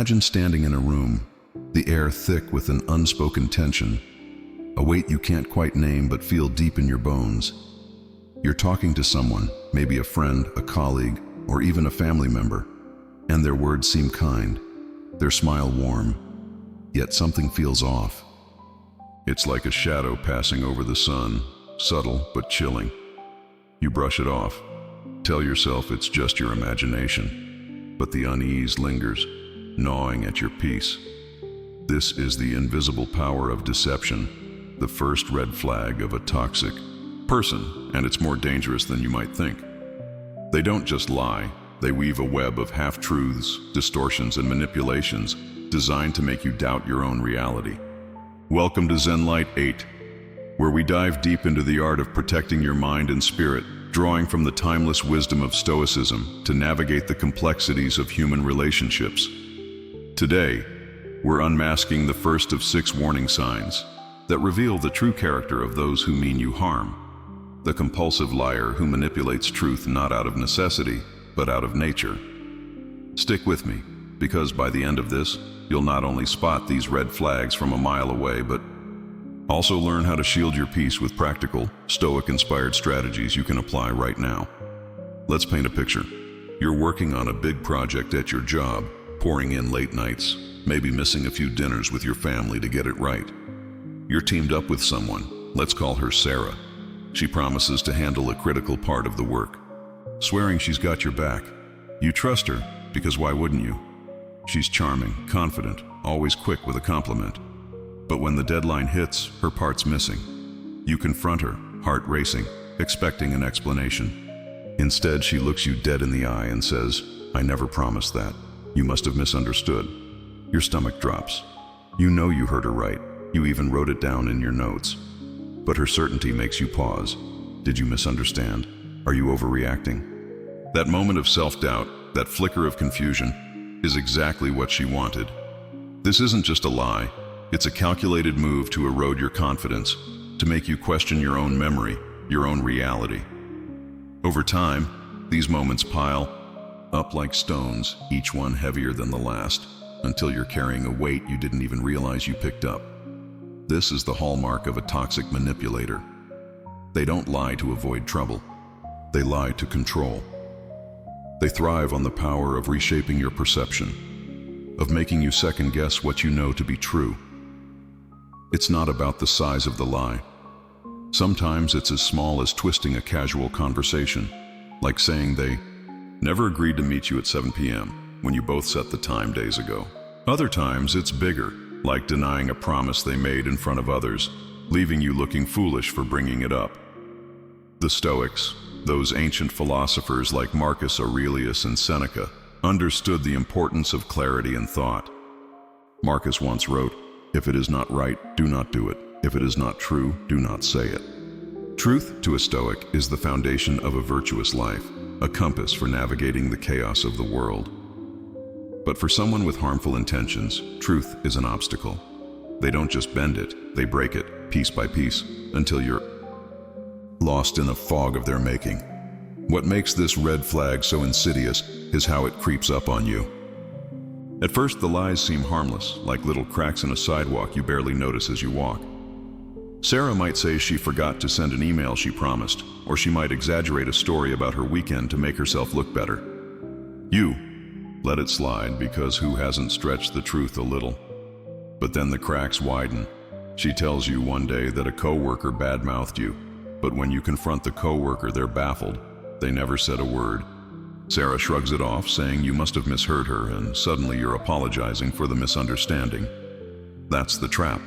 Imagine standing in a room, the air thick with an unspoken tension, a weight you can't quite name but feel deep in your bones. You're talking to someone, maybe a friend, a colleague, or even a family member, and their words seem kind, their smile warm, yet something feels off. It's like a shadow passing over the sun, subtle but chilling. You brush it off, tell yourself it's just your imagination, but the unease lingers, gnawing at your peace. This is the invisible power of deception, the first red flag of a toxic person, and it's more dangerous than you might think. They don't just lie, they weave a web of half-truths, distortions, and manipulations designed to make you doubt your own reality. Welcome to ZENLIGHT 8, where we dive deep into the art of protecting your mind and spirit, drawing from the timeless wisdom of Stoicism to navigate the complexities of human relationships. Today, we're unmasking the first of 6 warning signs that reveal the true character of those who mean you harm. The compulsive liar who manipulates truth not out of necessity, but out of nature. Stick with me, because by the end of this, you'll not only spot these red flags from a mile away, but also learn how to shield your peace with practical, Stoic-inspired strategies you can apply right now. Let's paint a picture. You're working on a big project at your job, pouring in late nights, maybe missing a few dinners with your family to get it right. You're teamed up with someone, let's call her Sarah. She promises to handle a critical part of the work, swearing she's got your back. You trust her, because why wouldn't you? She's charming, confident, always quick with a compliment. But when the deadline hits, her part's missing. You confront her, heart racing, expecting an explanation. Instead, she looks you dead in the eye and says, "I never promised that. You must have misunderstood." Your stomach drops. You know you heard her right. You even wrote it down in your notes. But her certainty makes you pause. Did you misunderstand? Are you overreacting? That moment of self-doubt, that flicker of confusion, is exactly what she wanted. This isn't just a lie. It's a calculated move to erode your confidence, to make you question your own memory, your own reality. Over time, these moments pile up like stones, each one heavier than the last, until you're carrying a weight you didn't even realize you picked up. This is the hallmark of a toxic manipulator. They don't lie to avoid trouble. They lie to control. They thrive on the power of reshaping your perception, of making you second-guess what you know to be true. It's not about the size of the lie. Sometimes it's as small as twisting a casual conversation, like saying they never agreed to meet you at 7 p.m. when you both set the time days ago. Other times it's bigger, like denying a promise they made in front of others, leaving you looking foolish for bringing it up. The Stoics, those ancient philosophers like Marcus Aurelius and Seneca, understood the importance of clarity in thought. Marcus once wrote, "If it is not right, do not do it. If it is not true, do not say it." Truth, to a Stoic, is the foundation of a virtuous life, a compass for navigating the chaos of the world. But for someone with harmful intentions, truth is an obstacle. They don't just bend it, they break it, piece by piece, until you're lost in a fog of their making. What makes this red flag so insidious is how it creeps up on you. At first, the lies seem harmless, like little cracks in a sidewalk you barely notice as you walk. Sarah might say she forgot to send an email she promised, or she might exaggerate a story about her weekend to make herself look better. You let it slide because who hasn't stretched the truth a little? But then the cracks widen. She tells you one day that a coworker badmouthed you, but when you confront the coworker, they're baffled. They never said a word. Sarah shrugs it off, saying you must have misheard her, and suddenly you're apologizing for the misunderstanding. That's the trap.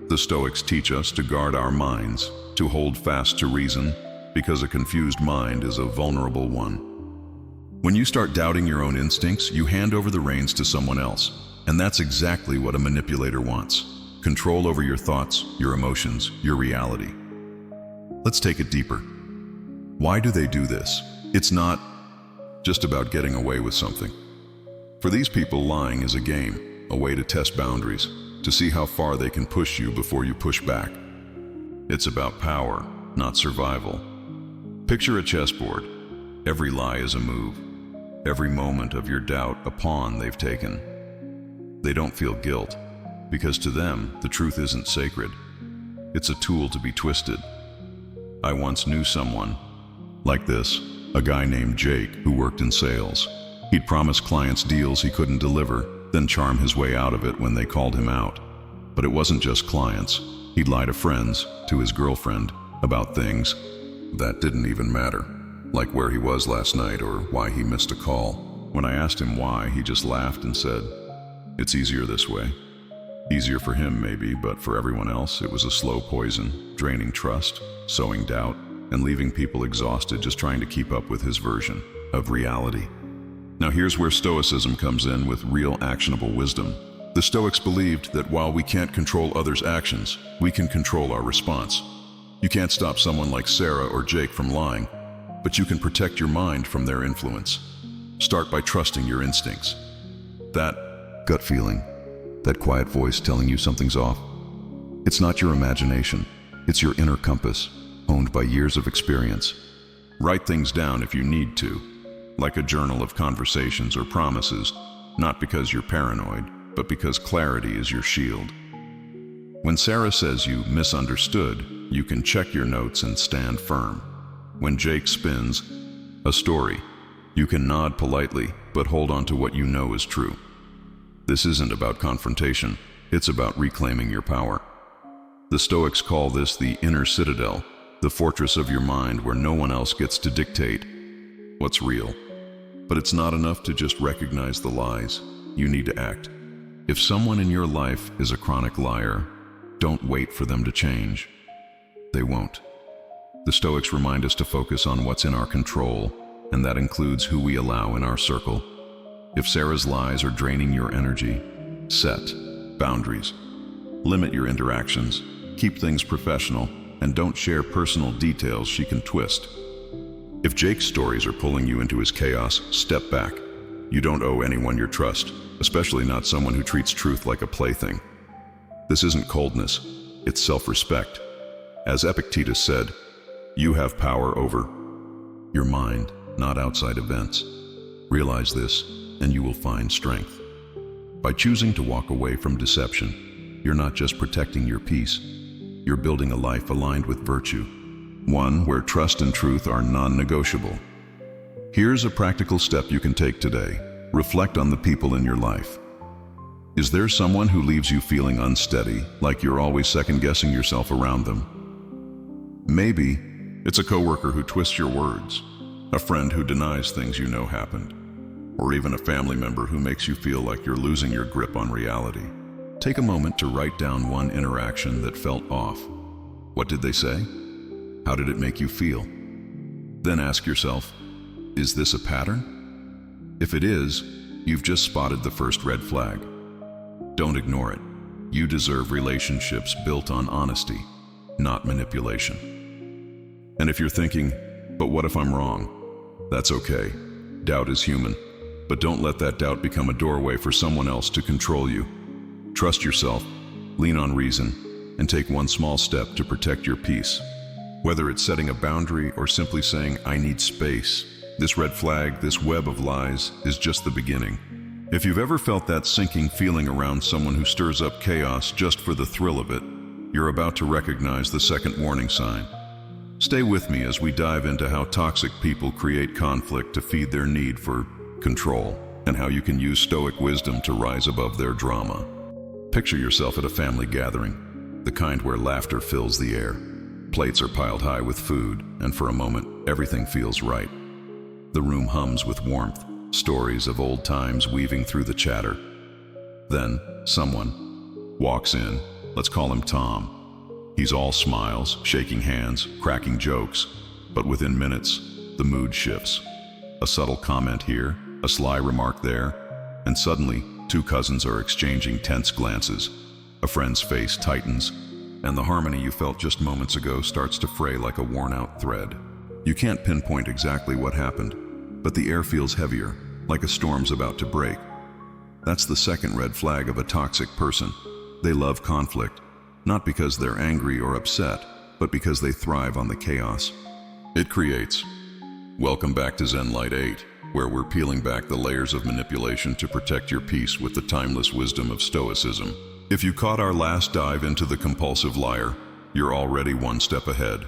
The Stoics teach us to guard our minds, to hold fast to reason, because a confused mind is a vulnerable one. When you start doubting your own instincts, you hand over the reins to someone else, and that's exactly what a manipulator wants. Control over your thoughts, your emotions, your reality. Let's take it deeper. Why do they do this? It's not just about getting away with something. For these people, lying is a game, a way to test boundaries, to see how far they can push you before you push back. It's about power, not survival. Picture a chessboard. Every lie is a move. Every moment of your doubt a pawn they've taken. They don't feel guilt, because to them, the truth isn't sacred. It's a tool to be twisted. I once knew someone like this, a guy named Jake who worked in sales. He'd promise clients deals he couldn't deliver, then charm his way out of it when they called him out. But it wasn't just clients. He'd lie to friends, to his girlfriend, about things that didn't even matter, like where he was last night or why he missed a call. When I asked him why, he just laughed and said, "It's easier this way." Easier for him maybe, but for everyone else it was a slow poison, draining trust, sowing doubt, and leaving people exhausted just trying to keep up with his version of reality. Now here's where Stoicism comes in with real actionable wisdom. The Stoics believed that while we can't control others' actions, we can control our response. You can't stop someone like Sarah or Jake from lying, but you can protect your mind from their influence. Start by trusting your instincts. That gut feeling, that quiet voice telling you something's off. It's not your imagination, it's your inner compass, honed by years of experience. Write things down if you need to, like a journal of conversations or promises, not because you're paranoid, but because clarity is your shield. When Sarah says you misunderstood, you can check your notes and stand firm. When Jake spins a story, you can nod politely, but hold on to what you know is true. This isn't about confrontation, it's about reclaiming your power. The Stoics call this the inner citadel, the fortress of your mind where no one else gets to dictate what's real. But it's not enough to just recognize the lies. You need to act. If someone in your life is a chronic liar, don't wait for them to change. They won't. The Stoics remind us to focus on what's in our control, and that includes who we allow in our circle. If Sarah's lies are draining your energy, set boundaries. Limit your interactions, keep things professional, and don't share personal details she can twist. If Jake's stories are pulling you into his chaos, step back. You don't owe anyone your trust, especially not someone who treats truth like a plaything. This isn't coldness, it's self-respect. As Epictetus said, you have power over your mind, not outside events. Realize this, and you will find strength. By choosing to walk away from deception, you're not just protecting your peace, you're building a life aligned with virtue, one where trust and truth are non-negotiable. Here's a practical step you can take today. Reflect on the people in your life. Is there someone who leaves you feeling unsteady, like you're always second-guessing yourself around them? Maybe it's a coworker who twists your words, a friend who denies things you know happened, or even a family member who makes you feel like you're losing your grip on reality. Take a moment to write down one interaction that felt off. What did they say? How did it make you feel? Then ask yourself, is this a pattern? If it is, you've just spotted the first red flag. Don't ignore it. You deserve relationships built on honesty, not manipulation. And if you're thinking, but what if I'm wrong? That's okay. Doubt is human. But don't let that doubt become a doorway for someone else to control you. Trust yourself, lean on reason, and take one small step to protect your peace. Whether it's setting a boundary or simply saying, I need space, this red flag, this web of lies, is just the beginning. If you've ever felt that sinking feeling around someone who stirs up chaos just for the thrill of it, you're about to recognize the second warning sign. Stay with me as we dive into how toxic people create conflict to feed their need for control, and how you can use Stoic wisdom to rise above their drama. Picture yourself at a family gathering, the kind where laughter fills the air. Plates are piled high with food, and for a moment, everything feels right. The room hums with warmth, stories of old times weaving through the chatter. Then, someone walks in. Let's call him Tom. He's all smiles, shaking hands, cracking jokes, but within minutes, the mood shifts. A subtle comment here, a sly remark there, and suddenly, two cousins are exchanging tense glances. A friend's face tightens, and the harmony you felt just moments ago starts to fray like a worn-out thread. You can't pinpoint exactly what happened, but the air feels heavier, like a storm's about to break. That's the second red flag of a toxic person. They love conflict, not because they're angry or upset, but because they thrive on the chaos it creates. Welcome back to ZENLIGHT 8. where we're peeling back the layers of manipulation to protect your peace with the timeless wisdom of Stoicism. If you caught our last dive into the compulsive liar, you're already one step ahead.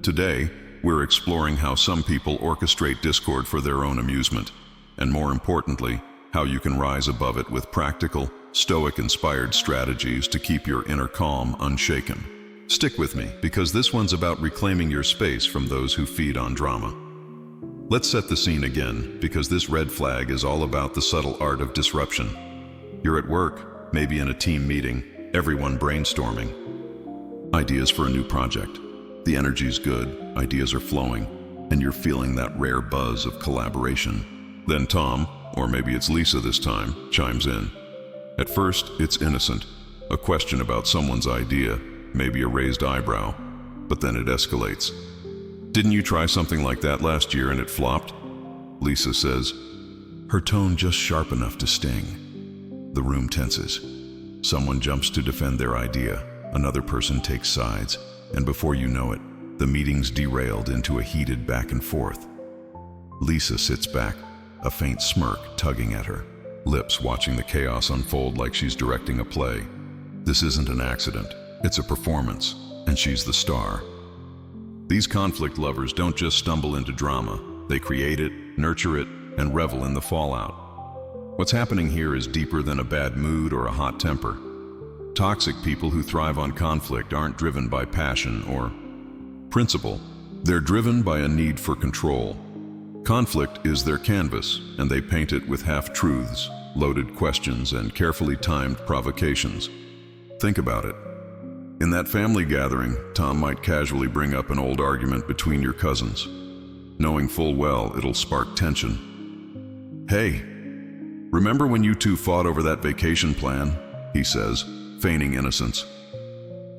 Today, we're exploring how some people orchestrate discord for their own amusement, and more importantly, how you can rise above it with practical, Stoic-inspired strategies to keep your inner calm unshaken. Stick with me, because this one's about reclaiming your space from those who feed on drama. Let's set the scene again, because this red flag is all about the subtle art of disruption. You're at work, maybe in a team meeting, everyone brainstorming. Ideas for a new project. The energy's good, ideas are flowing, and you're feeling that rare buzz of collaboration. Then Tom, or maybe it's Lisa this time, chimes in. At first, it's innocent, a question about someone's idea, maybe a raised eyebrow, but then it escalates. Didn't you try something like that last year and it flopped? Lisa says, her tone just sharp enough to sting. The room tenses. Someone jumps to defend their idea, another person takes sides, and before you know it, the meeting's derailed into a heated back and forth. Lisa sits back, a faint smirk tugging at her lips, watching the chaos unfold like she's directing a play. This isn't an accident, it's a performance, and she's the star. These conflict lovers don't just stumble into drama, they create it, nurture it, and revel in the fallout. What's happening here is deeper than a bad mood or a hot temper. Toxic people who thrive on conflict aren't driven by passion or principle. They're driven by a need for control. Conflict is their canvas, and they paint it with half-truths, loaded questions, and carefully timed provocations. Think about it. In that family gathering, Tom might casually bring up an old argument between your cousins, knowing full well it'll spark tension. Hey, remember when you two fought over that vacation plan? He says, feigning innocence.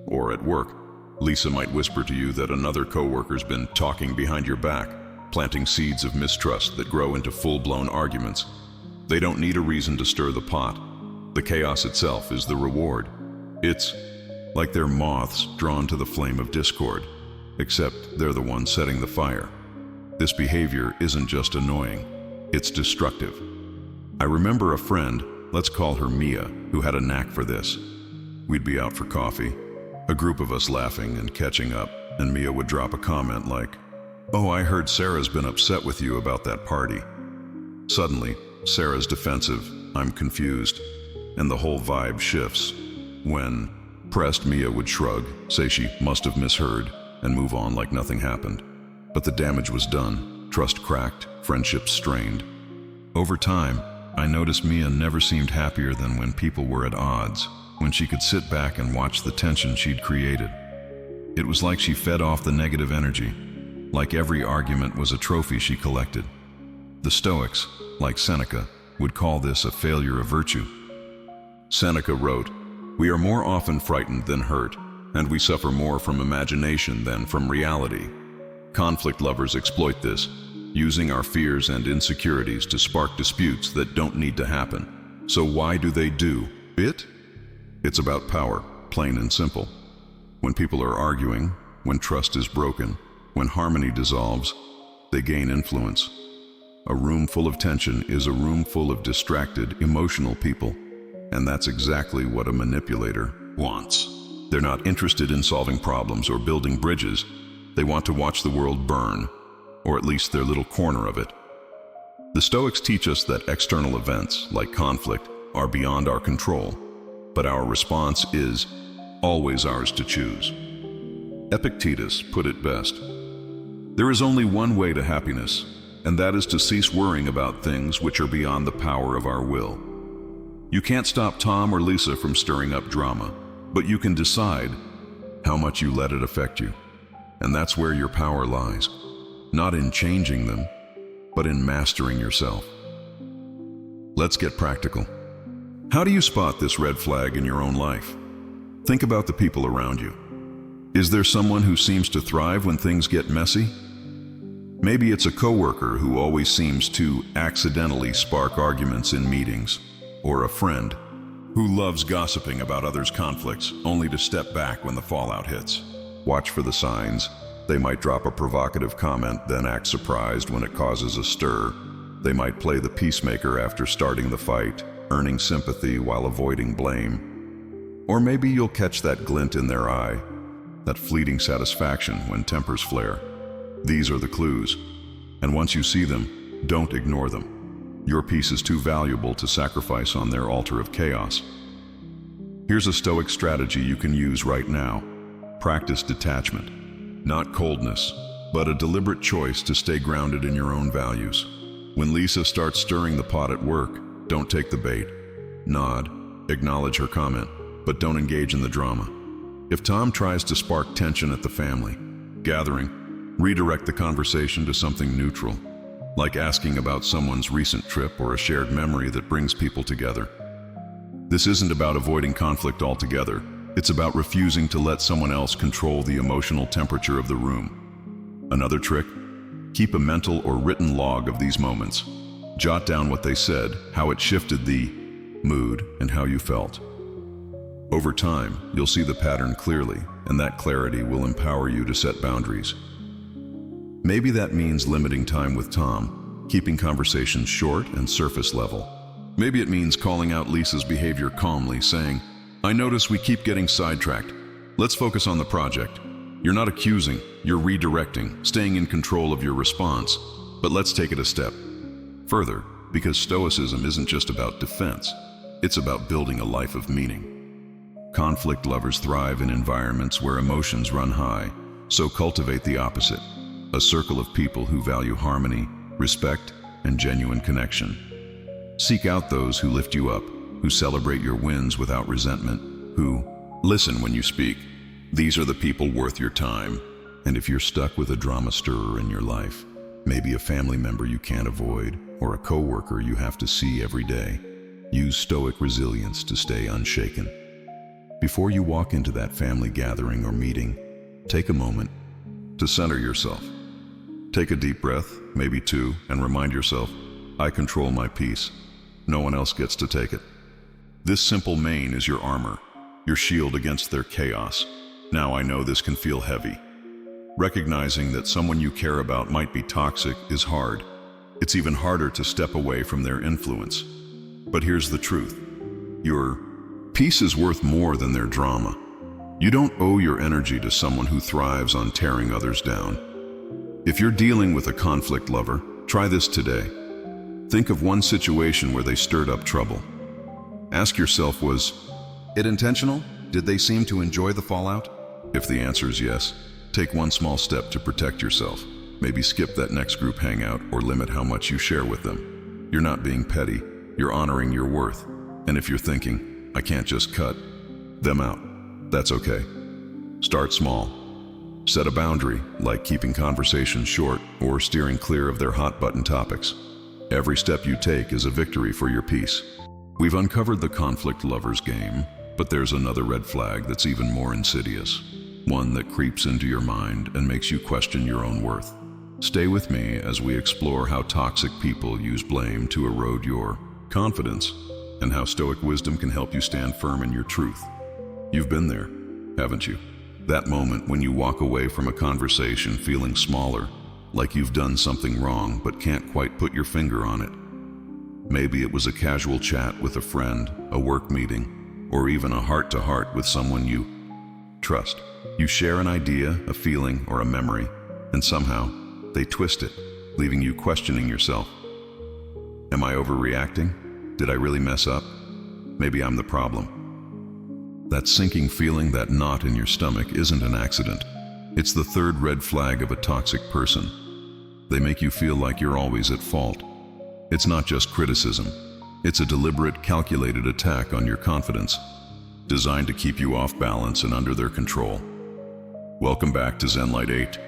Or at work, Lisa might whisper to you that another coworker's been talking behind your back, planting seeds of mistrust that grow into full-blown arguments. They don't need a reason to stir the pot. The chaos itself is the reward. It's like they're moths drawn to the flame of discord, except they're the ones setting the fire. This behavior isn't just annoying, it's destructive. I remember a friend, let's call her Mia, who had a knack for this. We'd be out for coffee, a group of us laughing and catching up, and Mia would drop a comment like, "Oh, I heard Sarah's been upset with you about that party." Suddenly, Sarah's defensive, I'm confused, and the whole vibe shifts. When pressed, Mia would shrug, say she must have misheard, and move on like nothing happened. But the damage was done, trust cracked, friendships strained. Over time, I noticed Mia never seemed happier than when people were at odds, when she could sit back and watch the tension she'd created. It was like she fed off the negative energy, like every argument was a trophy she collected. The Stoics, like Seneca, would call this a failure of virtue. Seneca wrote, "We are more often frightened than hurt, and we suffer more from imagination than from reality." Conflict lovers exploit this, using our fears and insecurities to spark disputes that don't need to happen. So why do they do it? It's about power, plain and simple. When people are arguing, when trust is broken, when harmony dissolves, they gain influence. A room full of tension is a room full of distracted, emotional people, and that's exactly what a manipulator wants. They're not interested in solving problems or building bridges. They want to watch the world burn, or at least their little corner of it. The Stoics teach us that external events, like conflict, are beyond our control, but our response is always ours to choose. Epictetus put it best. There is only one way to happiness, and that is to cease worrying about things which are beyond the power of our will. You can't stop Tom or Lisa from stirring up drama, but you can decide how much you let it affect you. And that's where your power lies, not in changing them, but in mastering yourself. Let's get practical. How do you spot this red flag in your own life? Think about the people around you. Is there someone who seems to thrive when things get messy? Maybe it's a coworker who always seems to accidentally spark arguments in meetings, or a friend who loves gossiping about others' conflicts only to step back when the fallout hits. Watch for the signs. They might drop a provocative comment, then act surprised when it causes a stir. They might play the peacemaker after starting the fight, earning sympathy while avoiding blame. Or maybe you'll catch that glint in their eye, that fleeting satisfaction when tempers flare. These are the clues, and once you see them, don't ignore them. Your peace is too valuable to sacrifice on their altar of chaos. Here's a Stoic strategy you can use right now. Practice detachment. Not coldness, but a deliberate choice to stay grounded in your own values. When Lisa starts stirring the pot at work, don't take the bait. Nod, acknowledge her comment, but don't engage in the drama. If Tom tries to spark tension at the family gathering, redirect the conversation to something neutral, like asking about someone's recent trip or a shared memory that brings people together. This isn't about avoiding conflict altogether. It's about refusing to let someone else control the emotional temperature of the room. Another trick? Keep a mental or written log of these moments. Jot down what they said, how it shifted the mood, and how you felt. Over time, you'll see the pattern clearly, and that clarity will empower you to set boundaries. Maybe that means limiting time with Tom, keeping conversations short and surface level. Maybe it means calling out Lisa's behavior calmly, saying, "I notice we keep getting sidetracked. Let's focus on the project." You're not accusing, you're redirecting, staying in control of your response. But let's take it a step further, because Stoicism isn't just about defense. It's about building a life of meaning. Conflict lovers thrive in environments where emotions run high, so cultivate the opposite. A circle of people who value harmony, respect, and genuine connection. Seek out those who lift you up, who celebrate your wins without resentment, who listen when you speak. These are the people worth your time. And if you're stuck with a drama stirrer in your life, maybe a family member you can't avoid, or a coworker you have to see every day, use Stoic resilience to stay unshaken. Before you walk into that family gathering or meeting, take a moment to center yourself. Take a deep breath, maybe two, and remind yourself, I control my peace. No one else gets to take it. This simple main is your armor, your shield against their chaos. Now I know this can feel heavy. Recognizing that someone you care about might be toxic is hard. It's even harder to step away from their influence. But here's the truth. Your peace is worth more than their drama. You don't owe your energy to someone who thrives on tearing others down. If you're dealing with a conflict lover, try this today. Think of one situation where they stirred up trouble. Ask yourself, was it intentional? Did they seem to enjoy the fallout? If the answer is yes, take one small step to protect yourself. Maybe skip that next group hangout or limit how much you share with them. You're not being petty, you're honoring your worth. And if you're thinking, I can't just cut them out, that's okay. Start small. Set a boundary, like keeping conversations short or steering clear of their hot-button topics. Every step you take is a victory for your peace. We've uncovered the conflict lover's game, but there's another red flag that's even more insidious. One that creeps into your mind and makes you question your own worth. Stay with me as we explore how toxic people use blame to erode your confidence, and how Stoic wisdom can help you stand firm in your truth. You've been there, haven't you? That moment when you walk away from a conversation feeling smaller, like you've done something wrong but can't quite put your finger on it. Maybe it was a casual chat with a friend, a work meeting, or even a heart-to-heart with someone you trust. You share an idea, a feeling, or a memory, and somehow they twist it, leaving you questioning yourself. Am I overreacting? Did I really mess up? Maybe I'm the problem. That sinking feeling, that knot in your stomach, isn't an accident. It's the third red flag of a toxic person. They make you feel like you're always at fault. It's not just criticism. It's a deliberate, calculated attack on your confidence, designed to keep you off balance and under their control. Welcome back to ZENLIGHT 8,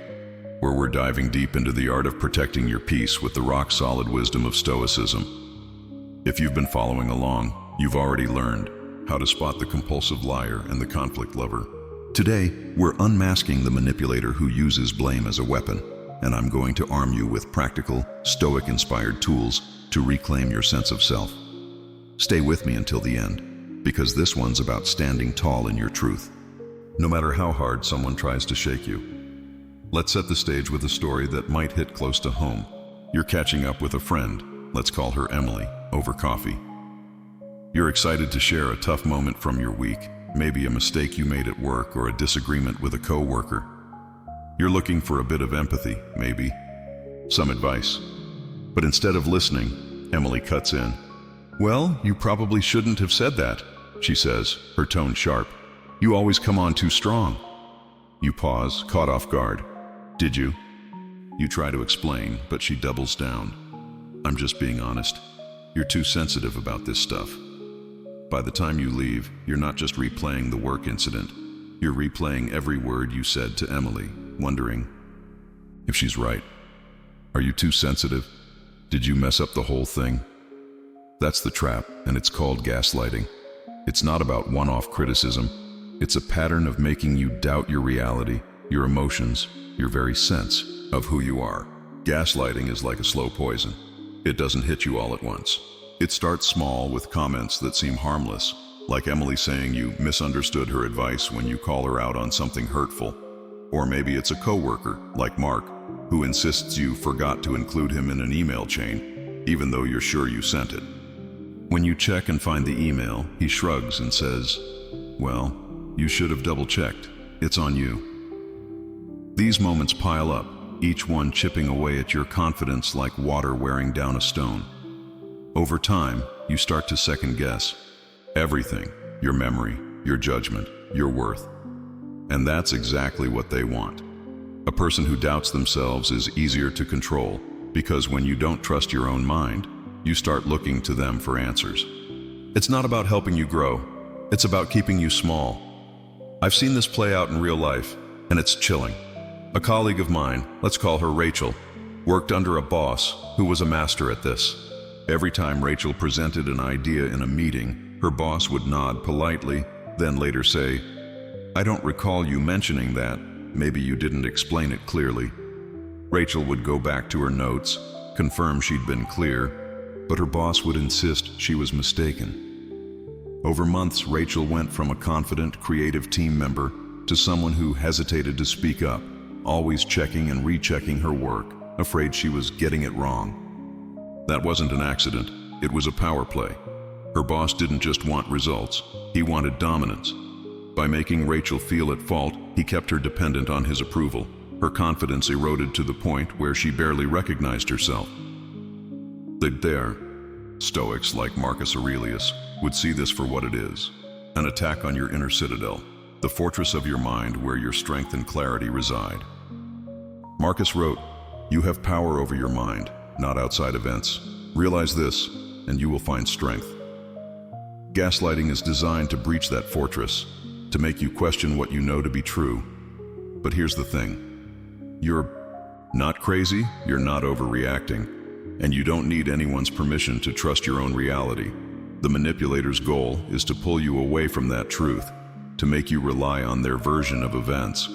where we're diving deep into the art of protecting your peace with the rock-solid wisdom of Stoicism. If you've been following along, you've already learned how to spot the compulsive liar and the conflict lover. Today, we're unmasking the manipulator who uses blame as a weapon, and I'm going to arm you with practical, Stoic-inspired tools to reclaim your sense of self. Stay with me until the end, because this one's about standing tall in your truth, no matter how hard someone tries to shake you. Let's set the stage with a story that might hit close to home. You're catching up with a friend, let's call her Emily, over coffee. You're excited to share a tough moment from your week, maybe a mistake you made at work or a disagreement with a coworker. You're looking for a bit of empathy, maybe some advice. But instead of listening, Emily cuts in. "Well, you probably shouldn't have said that," she says, her tone sharp. "You always come on too strong." You pause, caught off guard. "Did you?" You try to explain, but she doubles down. "I'm just being honest. You're too sensitive about this stuff." By the time you leave, you're not just replaying the work incident. You're replaying every word you said to Emily, wondering if she's right. Are you too sensitive? Did you mess up the whole thing? That's the trap, and it's called gaslighting. It's not about one-off criticism. It's a pattern of making you doubt your reality, your emotions, your very sense of who you are. Gaslighting is like a slow poison. It doesn't hit you all at once. It starts small with comments that seem harmless, like Emily saying you misunderstood her advice when you call her out on something hurtful. Or maybe it's a coworker, like Mark, who insists you forgot to include him in an email chain, even though you're sure you sent it. When you check and find the email, he shrugs and says, "Well, you should have double-checked. It's on you." These moments pile up, each one chipping away at your confidence like water wearing down a stone. Over time, you start to second-guess everything: your memory, your judgment, your worth. And that's exactly what they want. A person who doubts themselves is easier to control, because when you don't trust your own mind, you start looking to them for answers. It's not about helping you grow. It's about keeping you small. I've seen this play out in real life, and it's chilling. A colleague of mine, let's call her Rachel, worked under a boss who was a master at this. Every time Rachel presented an idea in a meeting, her boss would nod politely, then later say, "I don't recall you mentioning that. Maybe you didn't explain it clearly." Rachel would go back to her notes, confirm she'd been clear, but her boss would insist she was mistaken. Over months, Rachel went from a confident, creative team member to someone who hesitated to speak up, always checking and rechecking her work, afraid she was getting it wrong. That wasn't an accident. It was a power play. Her boss didn't just want results. He wanted dominance. By making Rachel feel at fault, he kept her dependent on his approval. Her confidence eroded to the point where she barely recognized herself. There, Stoics like Marcus Aurelius would see this for what it is: an attack on your inner citadel, the fortress of your mind where your strength and clarity reside. Marcus wrote, "You have power over your mind, not outside events. Realize this, and you will find strength." Gaslighting is designed to breach that fortress, to make you question what you know to be true. But here's the thing. You're not crazy, you're not overreacting, and you don't need anyone's permission to trust your own reality. The manipulator's goal is to pull you away from that truth, to make you rely on their version of events.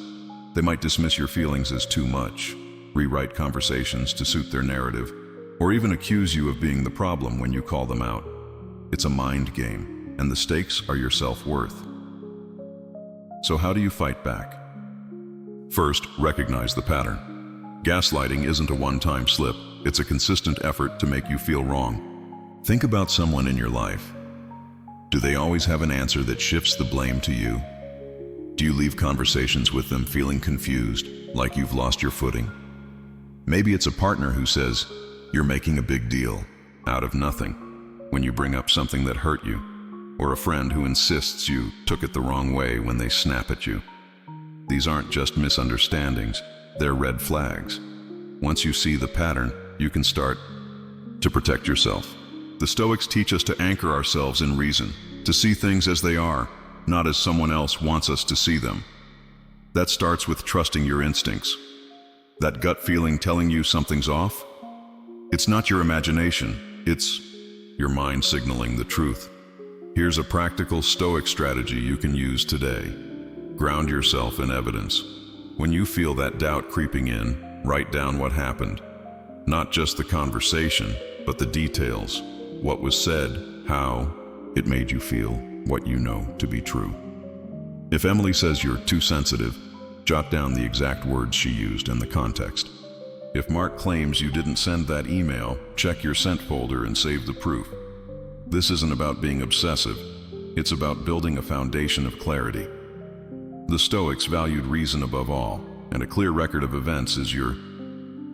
They might dismiss your feelings as too much, rewrite conversations to suit their narrative, or even accuse you of being the problem when you call them out. It's a mind game, and the stakes are your self-worth. So how do you fight back? First, recognize the pattern. Gaslighting isn't a one-time slip. It's a consistent effort to make you feel wrong. Think about someone in your life. Do they always have an answer that shifts the blame to you? Do you leave conversations with them feeling confused, like you've lost your footing? Maybe it's a partner who says, "You're making a big deal," out of nothing, when you bring up something that hurt you, or a friend who insists you took it the wrong way when they snap at you. These aren't just misunderstandings, they're red flags. Once you see the pattern, you can start to protect yourself. The Stoics teach us to anchor ourselves in reason, to see things as they are, not as someone else wants us to see them. That starts with trusting your instincts. That gut feeling telling you something's off? It's not your imagination, it's your mind signaling the truth. Here's a practical Stoic strategy you can use today. Ground yourself in evidence. When you feel that doubt creeping in, write down what happened. Not just the conversation, but the details. What was said, how it made you feel, what you know to be true. If Emily says you're too sensitive, jot down the exact words she used and the context. If Mark claims you didn't send that email, check your sent folder and save the proof. This isn't about being obsessive. It's about building a foundation of clarity. The Stoics valued reason above all, and a clear record of events is your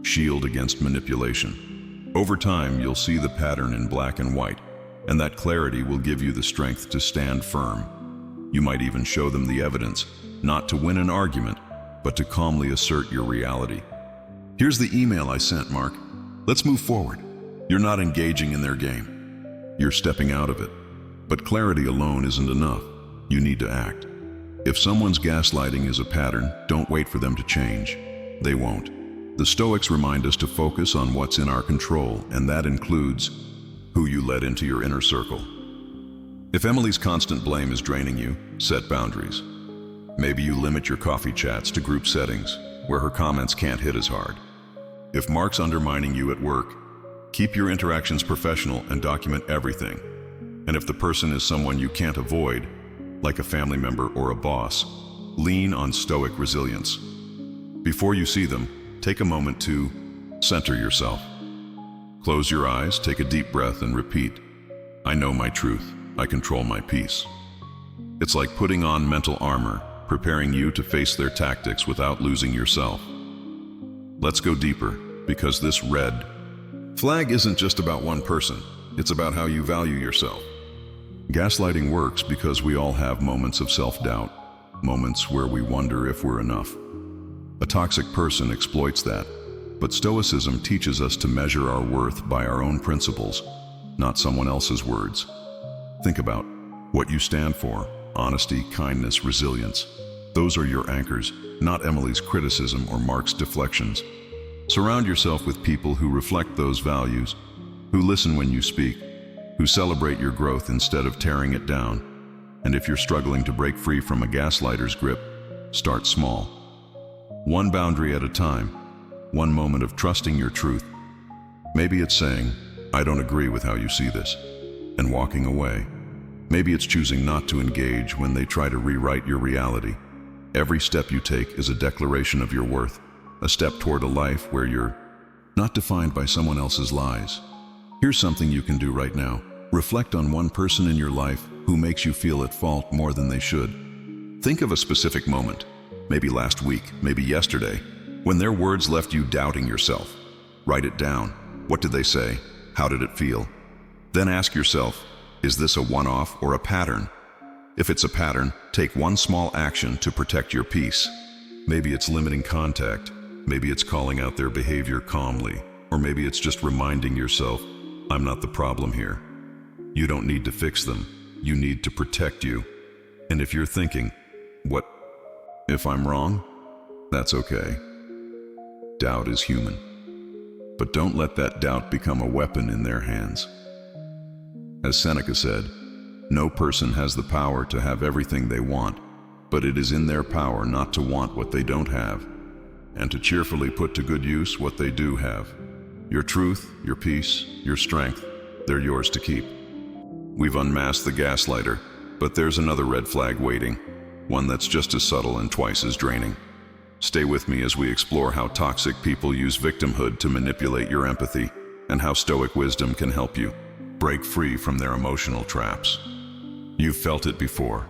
shield against manipulation. Over time, you'll see the pattern in black and white, and that clarity will give you the strength to stand firm. You might even show them the evidence, not to win an argument, but to calmly assert your reality. Here's the email I sent, Mark. Let's move forward. You're not engaging in their game. You're stepping out of it. But clarity alone isn't enough. You need to act. If someone's gaslighting is a pattern, don't wait for them to change. They won't. The Stoics remind us to focus on what's in our control, and that includes who you let into your inner circle. If Emily's constant blame is draining you, set boundaries. Maybe you limit your coffee chats to group settings, where her comments can't hit as hard. If Mark's undermining you at work, keep your interactions professional and document everything. And if the person is someone you can't avoid, like a family member or a boss, lean on Stoic resilience. Before you see them, take a moment to center yourself. Close your eyes, take a deep breath, and repeat, I know my truth, I control my peace. It's like putting on mental armor, preparing you to face their tactics without losing yourself. Let's go deeper, because this red flag isn't just about one person, it's about how you value yourself. Gaslighting works because we all have moments of self-doubt, moments where we wonder if we're enough. A toxic person exploits that, but Stoicism teaches us to measure our worth by our own principles, not someone else's words. Think about what you stand for: honesty, kindness, resilience. Those are your anchors, not Emily's criticism or Mark's deflections. Surround yourself with people who reflect those values, who listen when you speak, who celebrate your growth instead of tearing it down. And if you're struggling to break free from a gaslighter's grip, start small. One boundary at a time, one moment of trusting your truth. Maybe it's saying, I don't agree with how you see this, and walking away. Maybe it's choosing not to engage when they try to rewrite your reality. Every step you take is a declaration of your worth, a step toward a life where you're not defined by someone else's lies. Here's something you can do right now. Reflect on one person in your life who makes you feel at fault more than they should. Think of a specific moment, maybe last week, maybe yesterday, when their words left you doubting yourself. Write it down. What did they say? How did it feel? Then ask yourself, is this a one-off or a pattern? If it's a pattern, take one small action to protect your peace. Maybe it's limiting contact, maybe it's calling out their behavior calmly, or maybe it's just reminding yourself, I'm not the problem here. You don't need to fix them, you need to protect you. And if you're thinking, what if I'm wrong? That's okay. Doubt is human. But don't let that doubt become a weapon in their hands. As Seneca said, no person has the power to have everything they want, but it is in their power not to want what they don't have, and to cheerfully put to good use what they do have. Your truth, your peace, your strength, they're yours to keep. We've unmasked the gaslighter, but there's another red flag waiting, one that's just as subtle and twice as draining. Stay with me as we explore how toxic people use victimhood to manipulate your empathy, and how Stoic wisdom can help you break free from their emotional traps. You've felt it before,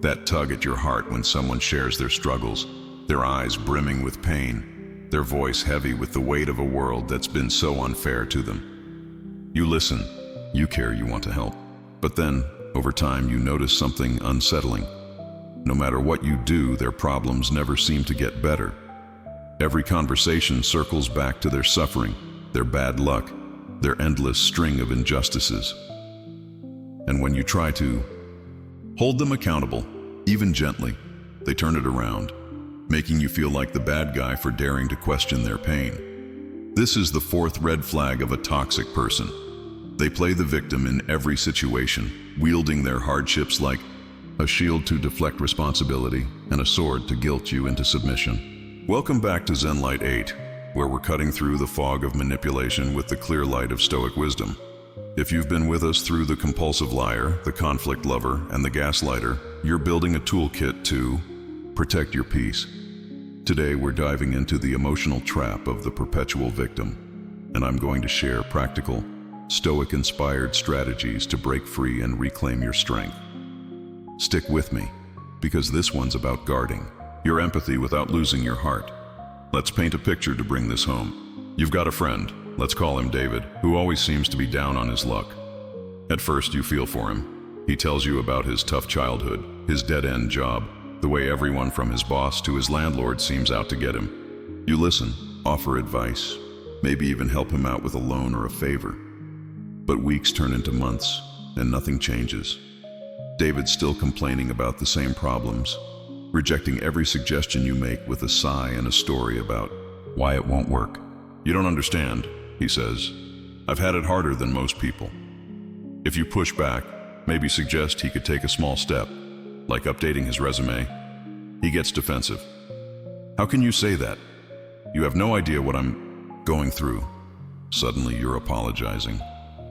that tug at your heart when someone shares their struggles, their eyes brimming with pain, their voice heavy with the weight of a world that's been so unfair to them. You listen, you care, you want to help. But then, over time, you notice something unsettling. No matter what you do, their problems never seem to get better. Every conversation circles back to their suffering, their bad luck, their endless string of injustices. And when you try to hold them accountable, even gently, they turn it around, making you feel like the bad guy for daring to question their pain. This is the fourth red flag of a toxic person. They play the victim in every situation, wielding their hardships like a shield to deflect responsibility and a sword to guilt you into submission. Welcome back to ZENLIGHT 8, where we're cutting through the fog of manipulation with the clear light of Stoic wisdom. If you've been with us through the compulsive liar, the conflict lover, and the gaslighter, you're building a toolkit to protect your peace. Today we're diving into the emotional trap of the perpetual victim, and I'm going to share practical, Stoic-inspired strategies to break free and reclaim your strength. Stick with me, because this one's about guarding your empathy without losing your heart. Let's paint a picture to bring this home. You've got a friend, let's call him David, who always seems to be down on his luck. At first you feel for him. He tells you about his tough childhood, his dead-end job, the way everyone from his boss to his landlord seems out to get him. You listen, offer advice, maybe even help him out with a loan or a favor. But weeks turn into months, and nothing changes. David's still complaining about the same problems, rejecting every suggestion you make with a sigh and a story about why it won't work. You don't understand, he says. I've had it harder than most people. If you push back, maybe suggest he could take a small step, like updating his resume, he gets defensive. How can you say that? You have no idea what I'm going through. Suddenly you're apologizing,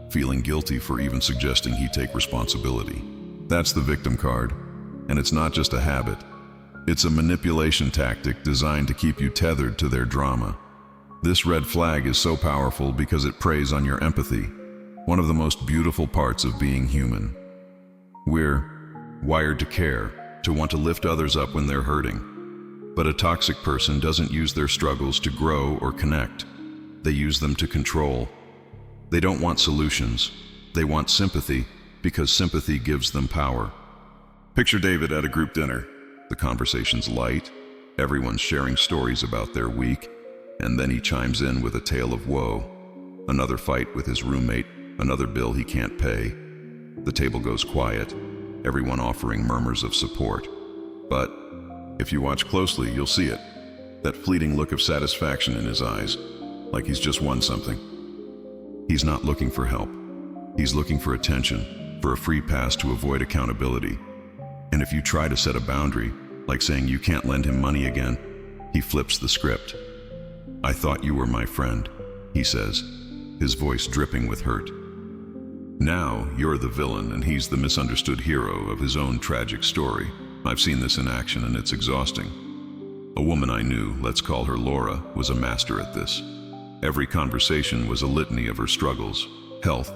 feeling guilty for even suggesting he take responsibility. That's the victim card, and it's not just a habit. It's a manipulation tactic designed to keep you tethered to their drama. This red flag is so powerful because it preys on your empathy, one of the most beautiful parts of being human. We're wired to care, to want to lift others up when they're hurting. But a toxic person doesn't use their struggles to grow or connect. They use them to control. They don't want solutions. They want sympathy, because sympathy gives them power. Picture David at a group dinner. The conversation's light, everyone's sharing stories about their week, and then he chimes in with a tale of woe. Another fight with his roommate, another bill he can't pay. The table goes quiet, everyone offering murmurs of support. But if you watch closely, you'll see it. That fleeting look of satisfaction in his eyes, like he's just won something. He's not looking for help. He's looking for attention, for a free pass to avoid accountability. And if you try to set a boundary, like saying you can't lend him money again, he flips the script. I thought you were my friend, he says, his voice dripping with hurt. Now you're the villain and he's the misunderstood hero of his own tragic story. I've seen this in action and it's exhausting. A woman I knew, let's call her Laura, was a master at this. Every conversation was a litany of her struggles, health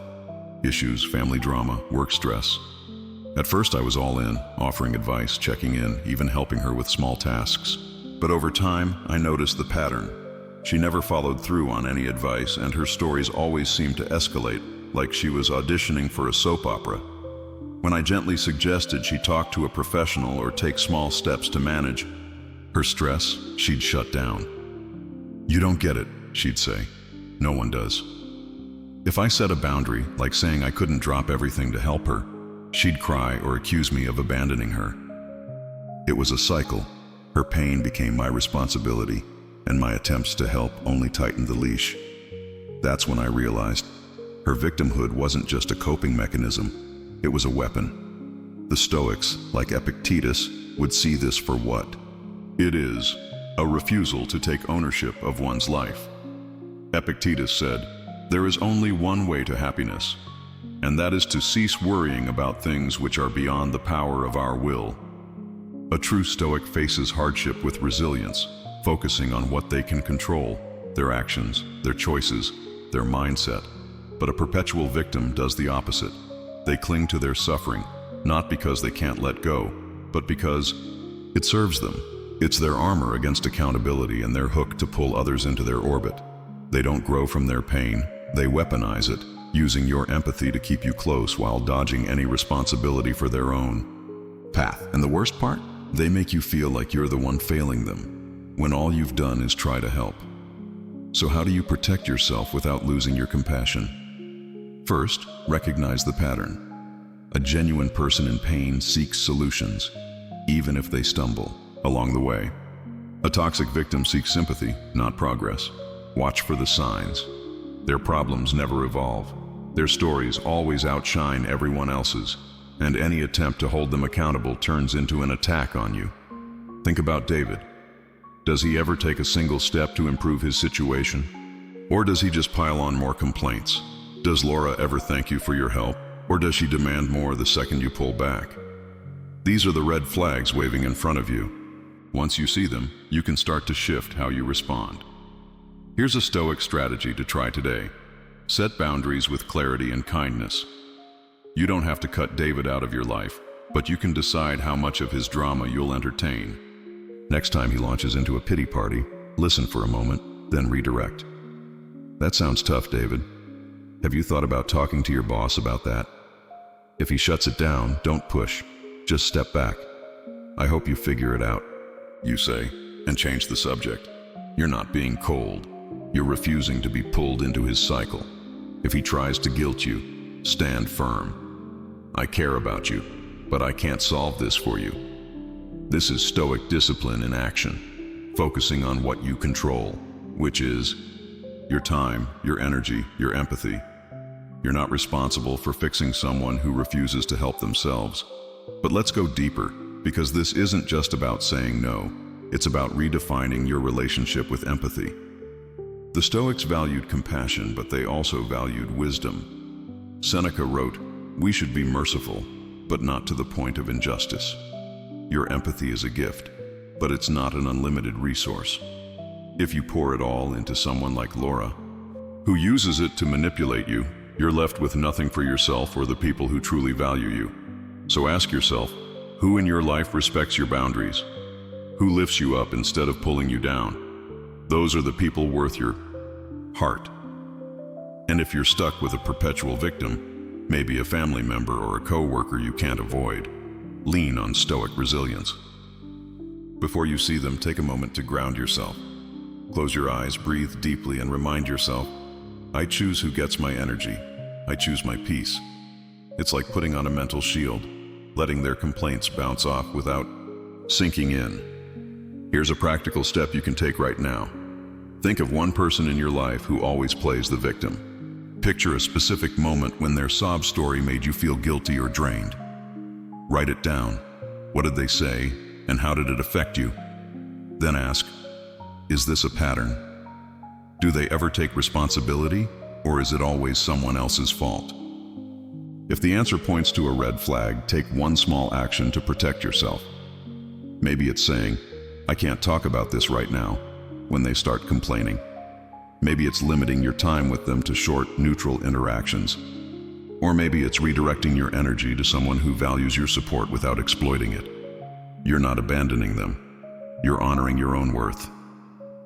issues, family drama, work stress. At first I was all in, offering advice, checking in, even helping her with small tasks. But over time, I noticed the pattern. She never followed through on any advice, and her stories always seemed to escalate, like she was auditioning for a soap opera. When I gently suggested she talk to a professional or take small steps to manage her stress, she'd shut down. You don't get it, she'd say. No one does. If I set a boundary, like saying I couldn't drop everything to help her, she'd cry or accuse me of abandoning her. It was a cycle. Her pain became my responsibility, and my attempts to help only tightened the leash. That's when I realized her victimhood wasn't just a coping mechanism, it was a weapon. The Stoics, like Epictetus, would see this for what it is: a refusal to take ownership of one's life. Epictetus said, "There is only one way to happiness, and that is to cease worrying about things which are beyond the power of our will." A true Stoic faces hardship with resilience, focusing on what they can control, their actions, their choices, their mindset. But a perpetual victim does the opposite. They cling to their suffering, not because they can't let go, but because it serves them. It's their armor against accountability and their hook to pull others into their orbit. They don't grow from their pain, they weaponize it, using your empathy to keep you close while dodging any responsibility for their own path. And the worst part? They make you feel like you're the one failing them, when all you've done is try to help. So how do you protect yourself without losing your compassion? First, recognize the pattern. A genuine person in pain seeks solutions, even if they stumble along the way. A toxic victim seeks sympathy, not progress. Watch for the signs. Their problems never evolve. Their stories always outshine everyone else's, and any attempt to hold them accountable turns into an attack on you. Think about David. Does he ever take a single step to improve his situation? Or does he just pile on more complaints? Does Laura ever thank you for your help? Or does she demand more the second you pull back? These are the red flags waving in front of you. Once you see them, you can start to shift how you respond. Here's a Stoic strategy to try today. Set boundaries with clarity and kindness. You don't have to cut David out of your life, but you can decide how much of his drama you'll entertain. Next time he launches into a pity party, listen for a moment, then redirect. That sounds tough, David. Have you thought about talking to your boss about that? If he shuts it down, don't push. Just step back. I hope you figure it out, you say, and change the subject. You're not being cold. You're refusing to be pulled into his cycle. If he tries to guilt you, stand firm. I care about you, but I can't solve this for you. This is Stoic discipline in action, focusing on what you control, which is your time, your energy, your empathy. You're not responsible for fixing someone who refuses to help themselves. But let's go deeper, because this isn't just about saying no. It's about redefining your relationship with empathy. The Stoics valued compassion, but they also valued wisdom. Seneca wrote, "We should be merciful, but not to the point of injustice." Your empathy is a gift, but it's not an unlimited resource. If you pour it all into someone like Laura, who uses it to manipulate you, you're left with nothing for yourself or the people who truly value you. So ask yourself, who in your life respects your boundaries? Who lifts you up instead of pulling you down? Those are the people worth your heart. And if you're stuck with a perpetual victim, maybe a family member or a coworker you can't avoid, lean on Stoic resilience. Before you see them, take a moment to ground yourself. Close your eyes, breathe deeply, and remind yourself, I choose who gets my energy. I choose my peace. It's like putting on a mental shield, letting their complaints bounce off without sinking in. Here's a practical step you can take right now. Think of one person in your life who always plays the victim. Picture a specific moment when their sob story made you feel guilty or drained. Write it down. What did they say, and how did it affect you? Then ask, is this a pattern? Do they ever take responsibility, or is it always someone else's fault? If the answer points to a red flag, take one small action to protect yourself. Maybe it's saying, I can't talk about this right now, when they start complaining. Maybe it's limiting your time with them to short, neutral interactions. Or maybe it's redirecting your energy to someone who values your support without exploiting it. You're not abandoning them. You're honoring your own worth.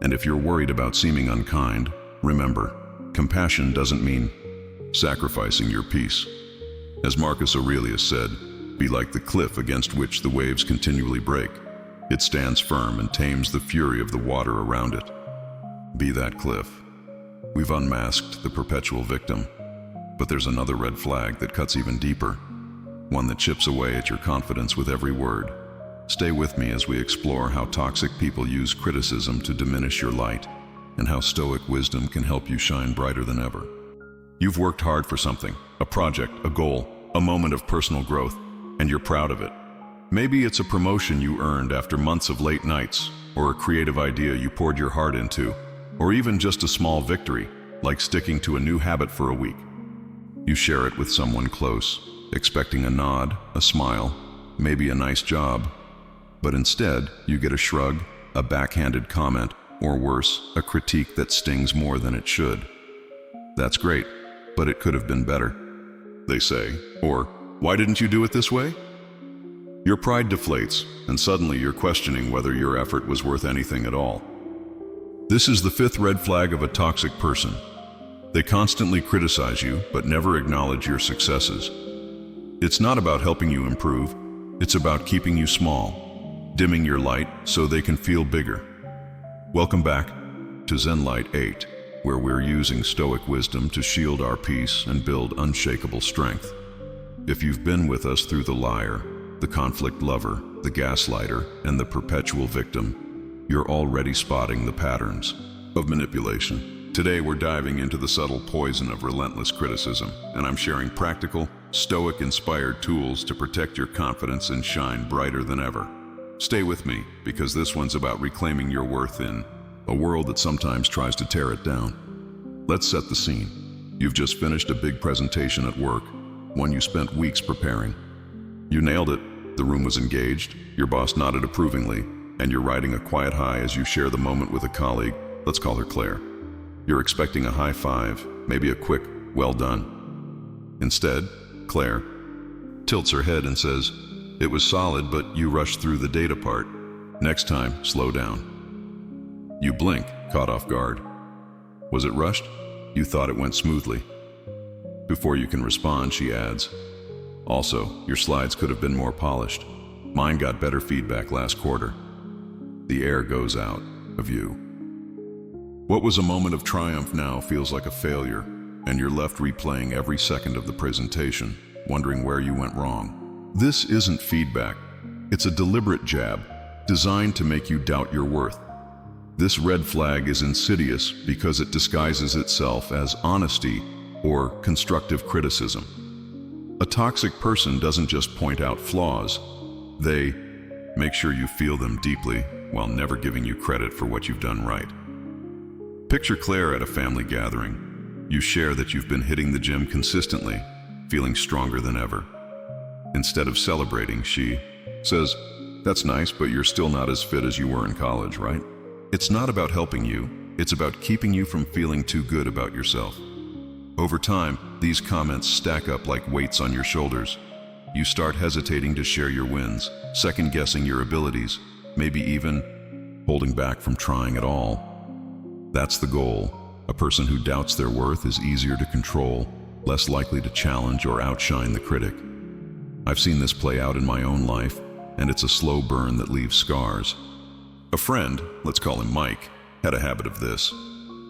And if you're worried about seeming unkind, remember, compassion doesn't mean sacrificing your peace. As Marcus Aurelius said, be like the cliff against which the waves continually break. It stands firm and tames the fury of the water around it. Be that cliff. We've unmasked the perpetual victim, but there's another red flag that cuts even deeper, one that chips away at your confidence with every word. Stay with me as we explore how toxic people use criticism to diminish your light, and how Stoic wisdom can help you shine brighter than ever. You've worked hard for something, a project, a goal, a moment of personal growth, and you're proud of it. Maybe it's a promotion you earned after months of late nights, or a creative idea you poured your heart into, or even just a small victory, like sticking to a new habit for a week. You share it with someone close, expecting a nod, a smile, maybe a nice job. But instead, you get a shrug, a backhanded comment, or worse, a critique that stings more than it should. That's great, but it could have been better, they say. Or, why didn't you do it this way? Your pride deflates, and suddenly you're questioning whether your effort was worth anything at all. This is the fifth red flag of a toxic person. They constantly criticize you, but never acknowledge your successes. It's not about helping you improve, it's about keeping you small, dimming your light so they can feel bigger. Welcome back to ZENLIGHT 8, where we're using Stoic wisdom to shield our peace and build unshakable strength. If you've been with us through the liar, the conflict lover, the gaslighter, and the perpetual victim, you're already spotting the patterns of manipulation. Today we're diving into the subtle poison of relentless criticism, and I'm sharing practical, Stoic-inspired tools to protect your confidence and shine brighter than ever. Stay with me, because this one's about reclaiming your worth in a world that sometimes tries to tear it down. Let's set the scene. You've just finished a big presentation at work, one you spent weeks preparing. You nailed it. The room was engaged, your boss nodded approvingly, and you're riding a quiet high as you share the moment with a colleague. Let's call her Claire. You're expecting a high five, maybe a quick, well done. Instead, Claire tilts her head and says, "It was solid, but you rushed through the data part. Next time, slow down." You blink, caught off guard. Was it rushed? You thought it went smoothly. Before you can respond, she adds, "Also, your slides could have been more polished. Mine got better feedback last quarter." The air goes out of you. What was a moment of triumph now feels like a failure, and you're left replaying every second of the presentation, wondering where you went wrong. This isn't feedback. It's a deliberate jab, designed to make you doubt your worth. This red flag is insidious because it disguises itself as honesty or constructive criticism. A toxic person doesn't just point out flaws, they make sure you feel them deeply while never giving you credit for what you've done right. Picture Claire at a family gathering. You share that you've been hitting the gym consistently, feeling stronger than ever. Instead of celebrating, she says, "That's nice, but you're still not as fit as you were in college, right?" It's not about helping you, it's about keeping you from feeling too good about yourself. Over time, these comments stack up like weights on your shoulders. You start hesitating to share your wins, second-guessing your abilities, maybe even holding back from trying at all. That's the goal. A person who doubts their worth is easier to control, less likely to challenge or outshine the critic. I've seen this play out in my own life, and it's a slow burn that leaves scars. A friend, let's call him Mike, had a habit of this.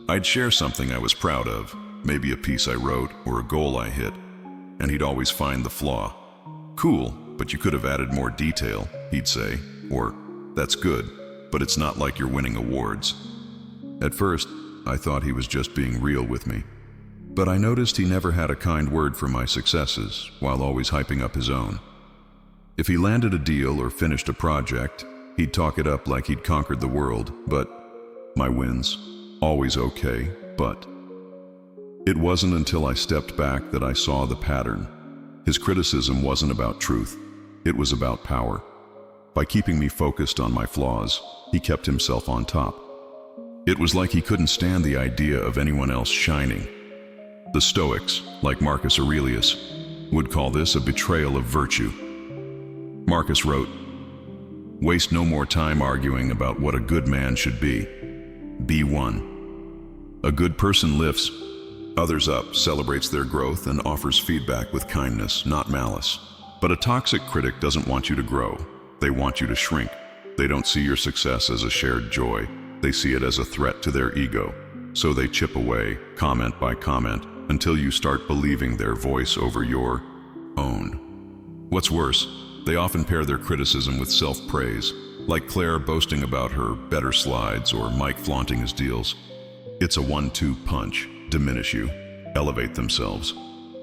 I'd share something I was proud of, maybe a piece I wrote or a goal I hit, and he'd always find the flaw. "Cool, but you could have added more detail," he'd say, or "That's good, but it's not like you're winning awards." At first, I thought he was just being real with me, but I noticed he never had a kind word for my successes, while always hyping up his own. If he landed a deal or finished a project, he'd talk it up like he'd conquered the world, but my wins, always okay, but. It wasn't until I stepped back that I saw the pattern. His criticism wasn't about truth, it was about power. By keeping me focused on my flaws, he kept himself on top. It was like he couldn't stand the idea of anyone else shining. The Stoics, like Marcus Aurelius, would call this a betrayal of virtue. Marcus wrote, "Waste no more time arguing about what a good man should be. Be one." A good person lifts others up, celebrates their growth, and offers feedback with kindness, not malice. But a toxic critic doesn't want you to grow. They want you to shrink. They don't see your success as a shared joy. They see it as a threat to their ego. So they chip away, comment by comment, until you start believing their voice over your own. What's worse, they often pair their criticism with self-praise, like Claire boasting about her better slides or Mike flaunting his deals. It's a 1-2 punch. Diminish you, elevate themselves.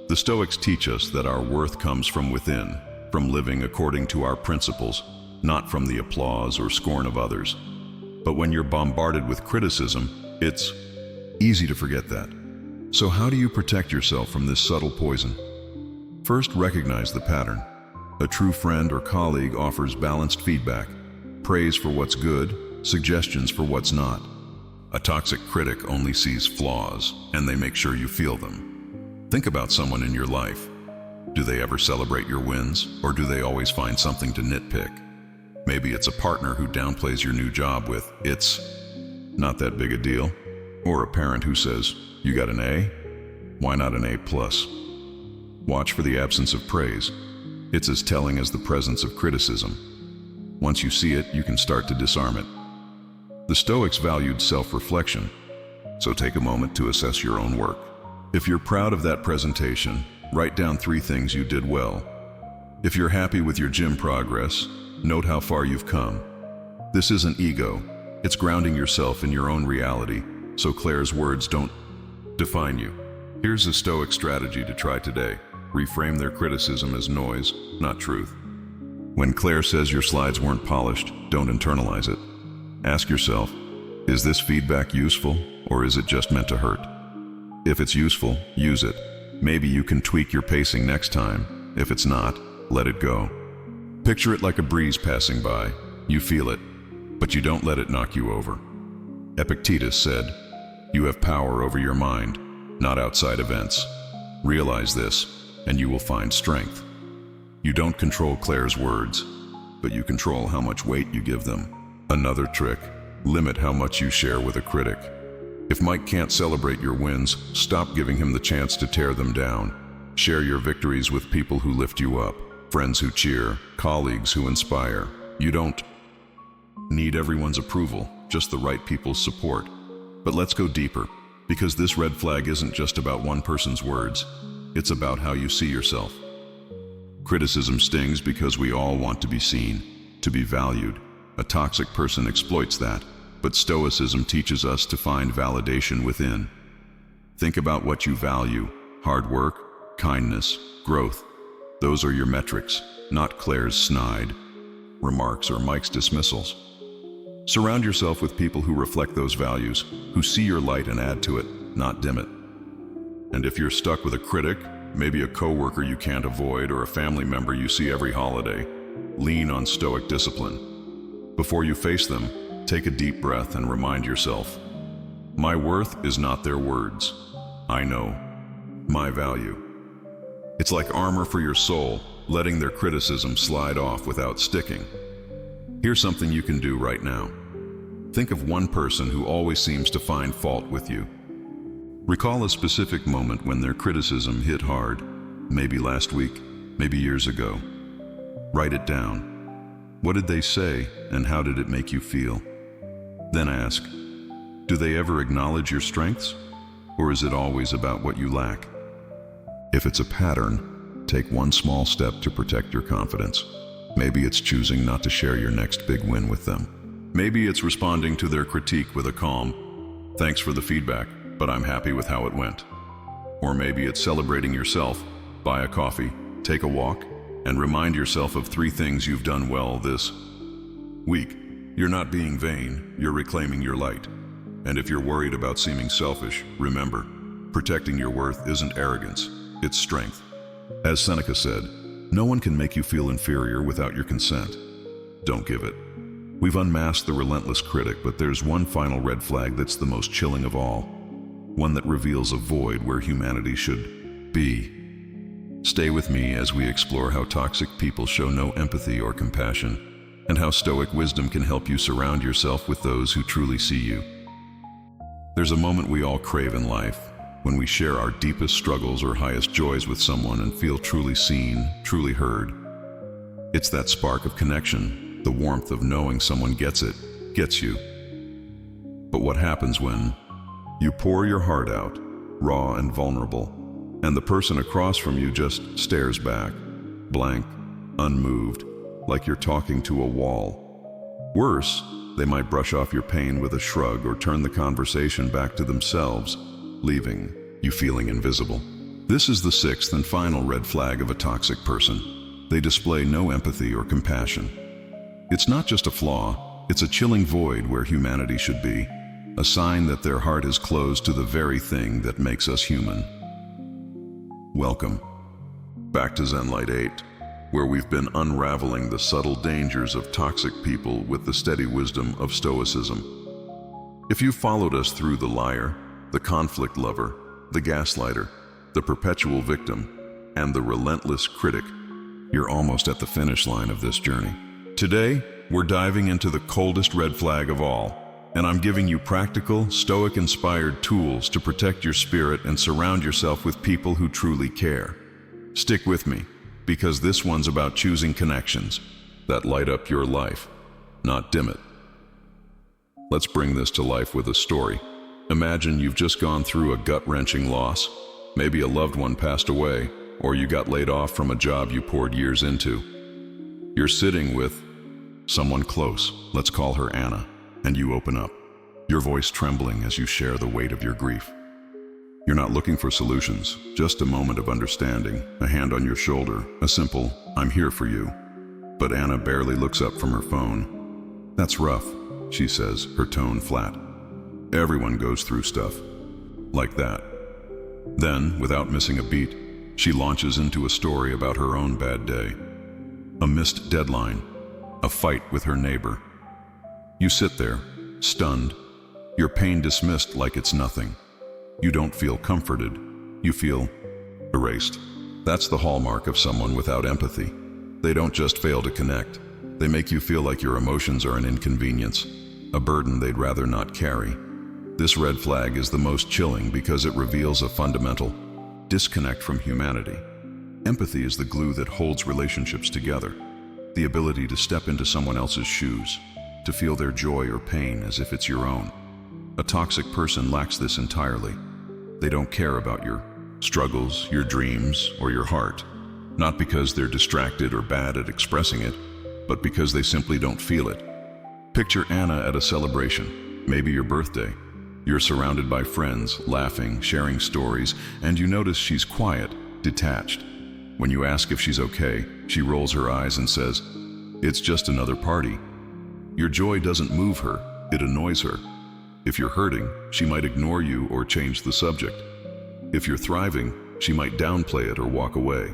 The Stoics teach us that our worth comes from within, from living according to our principles, not from the applause or scorn of others. But when you're bombarded with criticism, it's easy to forget that. So how do you protect yourself from this subtle poison? First, recognize the pattern. A true friend or colleague offers balanced feedback, praise for what's good, suggestions for what's not. A toxic critic only sees flaws, and they make sure you feel them. Think about someone in your life. Do they ever celebrate your wins, or do they always find something to nitpick? Maybe it's a partner who downplays your new job with, "It's not that big a deal," or a parent who says, "You got an A? Why not an A+?" Watch for the absence of praise. It's as telling as the presence of criticism. Once you see it, you can start to disarm it. The Stoics valued self-reflection, so take a moment to assess your own work. If you're proud of that presentation, write down 3 things you did well. If you're happy with your gym progress, note how far you've come. This isn't ego, it's grounding yourself in your own reality, so Claire's words don't define you. Here's a Stoic strategy to try today. Reframe their criticism as noise, not truth. When Claire says your slides weren't polished, don't internalize it. Ask yourself, is this feedback useful, or is it just meant to hurt? If it's useful, use it. Maybe you can tweak your pacing next time. If it's not, let it go. Picture it like a breeze passing by. You feel it. but you don't let it knock you over. Epictetus said, "You have power over your mind, not outside events. Realize this, and you will find strength." You don't control Claire's words, but you control how much weight you give them. Another trick: limit how much you share with a critic. If Mike can't celebrate your wins, stop giving him the chance to tear them down. Share your victories with people who lift you up, friends who cheer, colleagues who inspire. You don't need everyone's approval, just the right people's support. But let's go deeper, because this red flag isn't just about one person's words. It's about how you see yourself. Criticism stings because we all want to be seen, to be valued. A toxic person exploits that, but Stoicism teaches us to find validation within. Think about what you value: hard work, kindness, growth. Those are your metrics, not Claire's snide remarks or Mike's dismissals. Surround yourself with people who reflect those values, who see your light and add to it, not dim it. And if you're stuck with a critic, maybe a coworker you can't avoid or a family member you see every holiday, lean on Stoic discipline. Before you face them, take a deep breath and remind yourself, my worth is not their words. I know my value. It's like armor for your soul, letting their criticism slide off without sticking. Here's something you can do right now. Think of one person who always seems to find fault with you. Recall a specific moment when their criticism hit hard, maybe last week, maybe years ago. Write it down. What did they say, and how did it make you feel? Then ask, do they ever acknowledge your strengths, or is it always about what you lack? If it's a pattern, take one small step to protect your confidence. Maybe it's choosing not to share your next big win with them. Maybe it's responding to their critique with a calm, "Thanks for the feedback, but I'm happy with how it went." Or maybe it's celebrating yourself. Buy a coffee, take a walk, and remind yourself of 3 things you've done well this week. You're not being vain, you're reclaiming your light. And if you're worried about seeming selfish, remember, protecting your worth isn't arrogance, it's strength. As Seneca said, no one can make you feel inferior without your consent. Don't give it. We've unmasked the relentless critic, but there's one final red flag that's the most chilling of all. One that reveals a void where humanity should be. Stay with me as we explore how toxic people show no empathy or compassion, and how Stoic wisdom can help you surround yourself with those who truly see you. There's a moment we all crave in life, when we share our deepest struggles or highest joys with someone and feel truly seen, truly heard. It's that spark of connection, the warmth of knowing someone gets it, gets you. But what happens when you pour your heart out, raw and vulnerable, and the person across from you just stares back, blank, unmoved, like you're talking to a wall? Worse, they might brush off your pain with a shrug or turn the conversation back to themselves, leaving you feeling invisible. This is the 6th and final red flag of a toxic person. They display no empathy or compassion. It's not just a flaw, it's a chilling void where humanity should be, a sign that their heart is closed to the very thing that makes us human. Welcome back to ZENLIGHT 8, where we've been unraveling the subtle dangers of toxic people with the steady wisdom of Stoicism. If you followed us through the liar, the conflict lover, the gaslighter, the perpetual victim, and the relentless critic, you're almost at the finish line of this journey. Today, we're diving into the coldest red flag of all, and I'm giving you practical, Stoic-inspired tools to protect your spirit and surround yourself with people who truly care. Stick with me, because this one's about choosing connections that light up your life, not dim it. Let's bring this to life with a story. Imagine you've just gone through a gut-wrenching loss. Maybe a loved one passed away, or you got laid off from a job you poured years into. You're sitting with someone close, let's call her Anna, and you open up, your voice trembling as you share the weight of your grief. You're not looking for solutions, just a moment of understanding, a hand on your shoulder, a simple, "I'm here for you." But Anna barely looks up from her phone. "That's rough," she says, her tone flat. "Everyone goes through stuff like that." Then, without missing a beat, she launches into a story about her own bad day. A missed deadline, a fight with her neighbor, You sit there, stunned, your pain dismissed like it's nothing. You don't feel comforted, you feel erased. That's the hallmark of someone without empathy. They don't just fail to connect, they make you feel like your emotions are an inconvenience, a burden they'd rather not carry. This red flag is the most chilling because it reveals a fundamental disconnect from humanity. Empathy is the glue that holds relationships together, the ability to step into someone else's shoes, to feel their joy or pain as if it's your own. A toxic person lacks this entirely. They don't care about your struggles, your dreams, or your heart, not because they're distracted or bad at expressing it, but because they simply don't feel it. Picture Anna at a celebration, maybe your birthday. You're surrounded by friends, laughing, sharing stories, and you notice she's quiet, detached. When you ask if she's okay, she rolls her eyes and says, "It's just another party." Your joy doesn't move her, it annoys her. If you're hurting, she might ignore you or change the subject. If you're thriving, she might downplay it or walk away.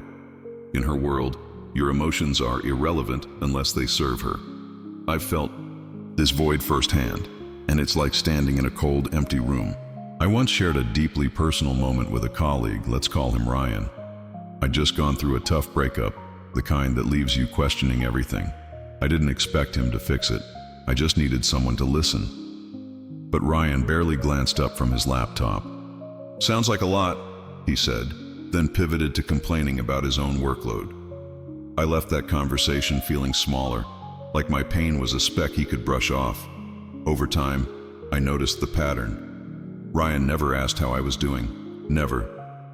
In her world, your emotions are irrelevant unless they serve her. I've felt this void firsthand, and it's like standing in a cold, empty room. I once shared a deeply personal moment with a colleague, let's call him Ryan. I'd just gone through a tough breakup, the kind that leaves you questioning everything. I didn't expect him to fix it. I just needed someone to listen. But Ryan barely glanced up from his laptop. "Sounds like a lot," he said, then pivoted to complaining about his own workload. I left that conversation feeling smaller, like my pain was a speck he could brush off. Over time, I noticed the pattern. Ryan never asked how I was doing, never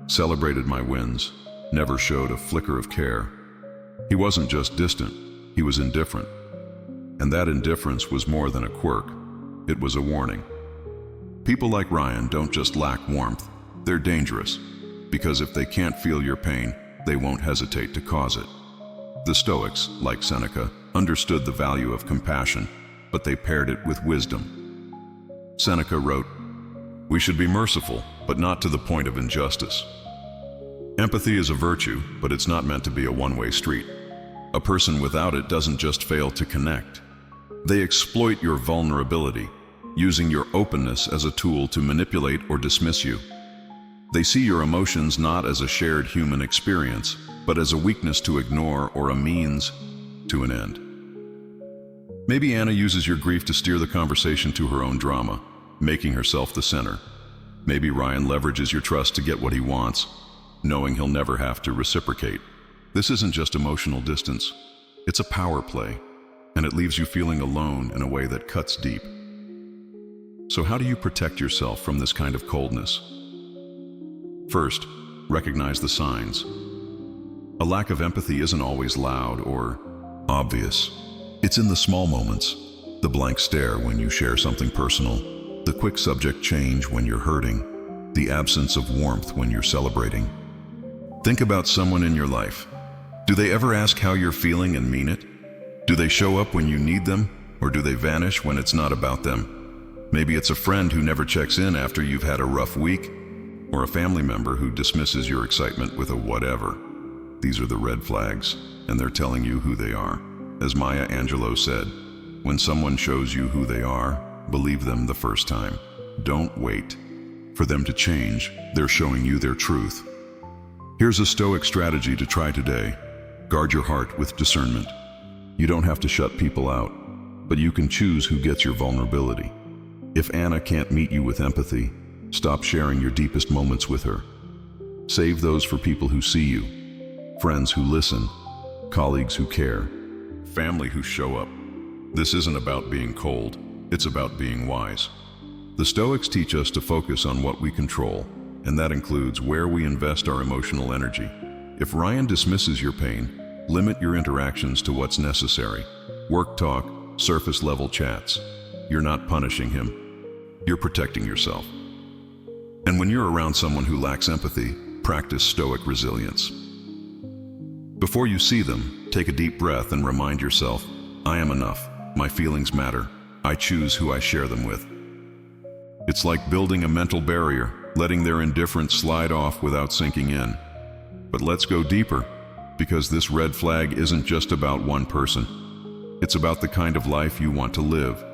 celebrated my wins, never showed a flicker of care. He wasn't just distant, he was indifferent. And that indifference was more than a quirk, it was a warning. People like Ryan don't just lack warmth, they're dangerous, because if they can't feel your pain, they won't hesitate to cause it. The Stoics, like Seneca, understood the value of compassion, but they paired it with wisdom. Seneca wrote, "We should be merciful, but not to the point of injustice." Empathy is a virtue, but it's not meant to be a one-way street. A person without it doesn't just fail to connect. They exploit your vulnerability, using your openness as a tool to manipulate or dismiss you. They see your emotions not as a shared human experience, but as a weakness to ignore or a means to an end. Maybe Anna uses your grief to steer the conversation to her own drama, making herself the center. Maybe Ryan leverages your trust to get what he wants, knowing he'll never have to reciprocate. This isn't just emotional distance, it's a power play, and it leaves you feeling alone in a way that cuts deep. So how do you protect yourself from this kind of coldness? First, recognize the signs. A lack of empathy isn't always loud or obvious. It's in the small moments, the blank stare when you share something personal, the quick subject change when you're hurting, the absence of warmth when you're celebrating. Think about someone in your life. Do they ever ask how you're feeling and mean it? Do they show up when you need them, or do they vanish when it's not about them? Maybe it's a friend who never checks in after you've had a rough week, or a family member who dismisses your excitement with a whatever. These are the red flags, and they're telling you who they are. As Maya Angelou said, when someone shows you who they are, believe them the first time. Don't wait for them to change. They're showing you their truth. Here's a Stoic strategy to try today. Guard your heart with discernment. You don't have to shut people out, but you can choose who gets your vulnerability. If Anna can't meet you with empathy, stop sharing your deepest moments with her. Save those for people who see you, friends who listen, colleagues who care, family who show up. This isn't about being cold, it's about being wise. The Stoics teach us to focus on what we control, and that includes where we invest our emotional energy. If Ryan dismisses your pain, limit your interactions to what's necessary. Work talk, surface level chats. You're not punishing him, you're protecting yourself. And when you're around someone who lacks empathy, practice Stoic resilience. Before you see them, take a deep breath and remind yourself, I am enough, my feelings matter, I choose who I share them with. It's like building a mental barrier, letting their indifference slide off without sinking in. But let's go deeper, because this red flag isn't just about one person. It's about the kind of life you want to live.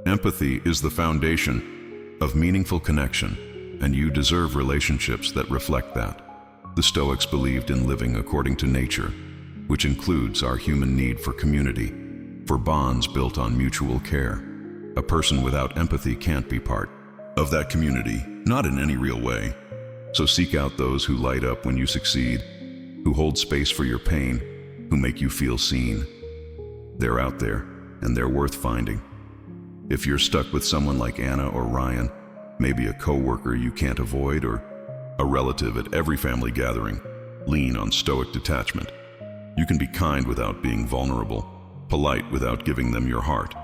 Empathy is the foundation of meaningful connection, and you deserve relationships that reflect that. The Stoics believed in living according to nature, which includes our human need for community, for bonds built on mutual care. A person without empathy can't be part of that community, not in any real way. So seek out those who light up when you succeed, who hold space for your pain, who make you feel seen. They're out there, and they're worth finding. If you're stuck with someone like Anna or Ryan, maybe a coworker you can't avoid, or a relative at every family gathering, lean on Stoic detachment. You can be kind without being vulnerable, polite without giving them your heart.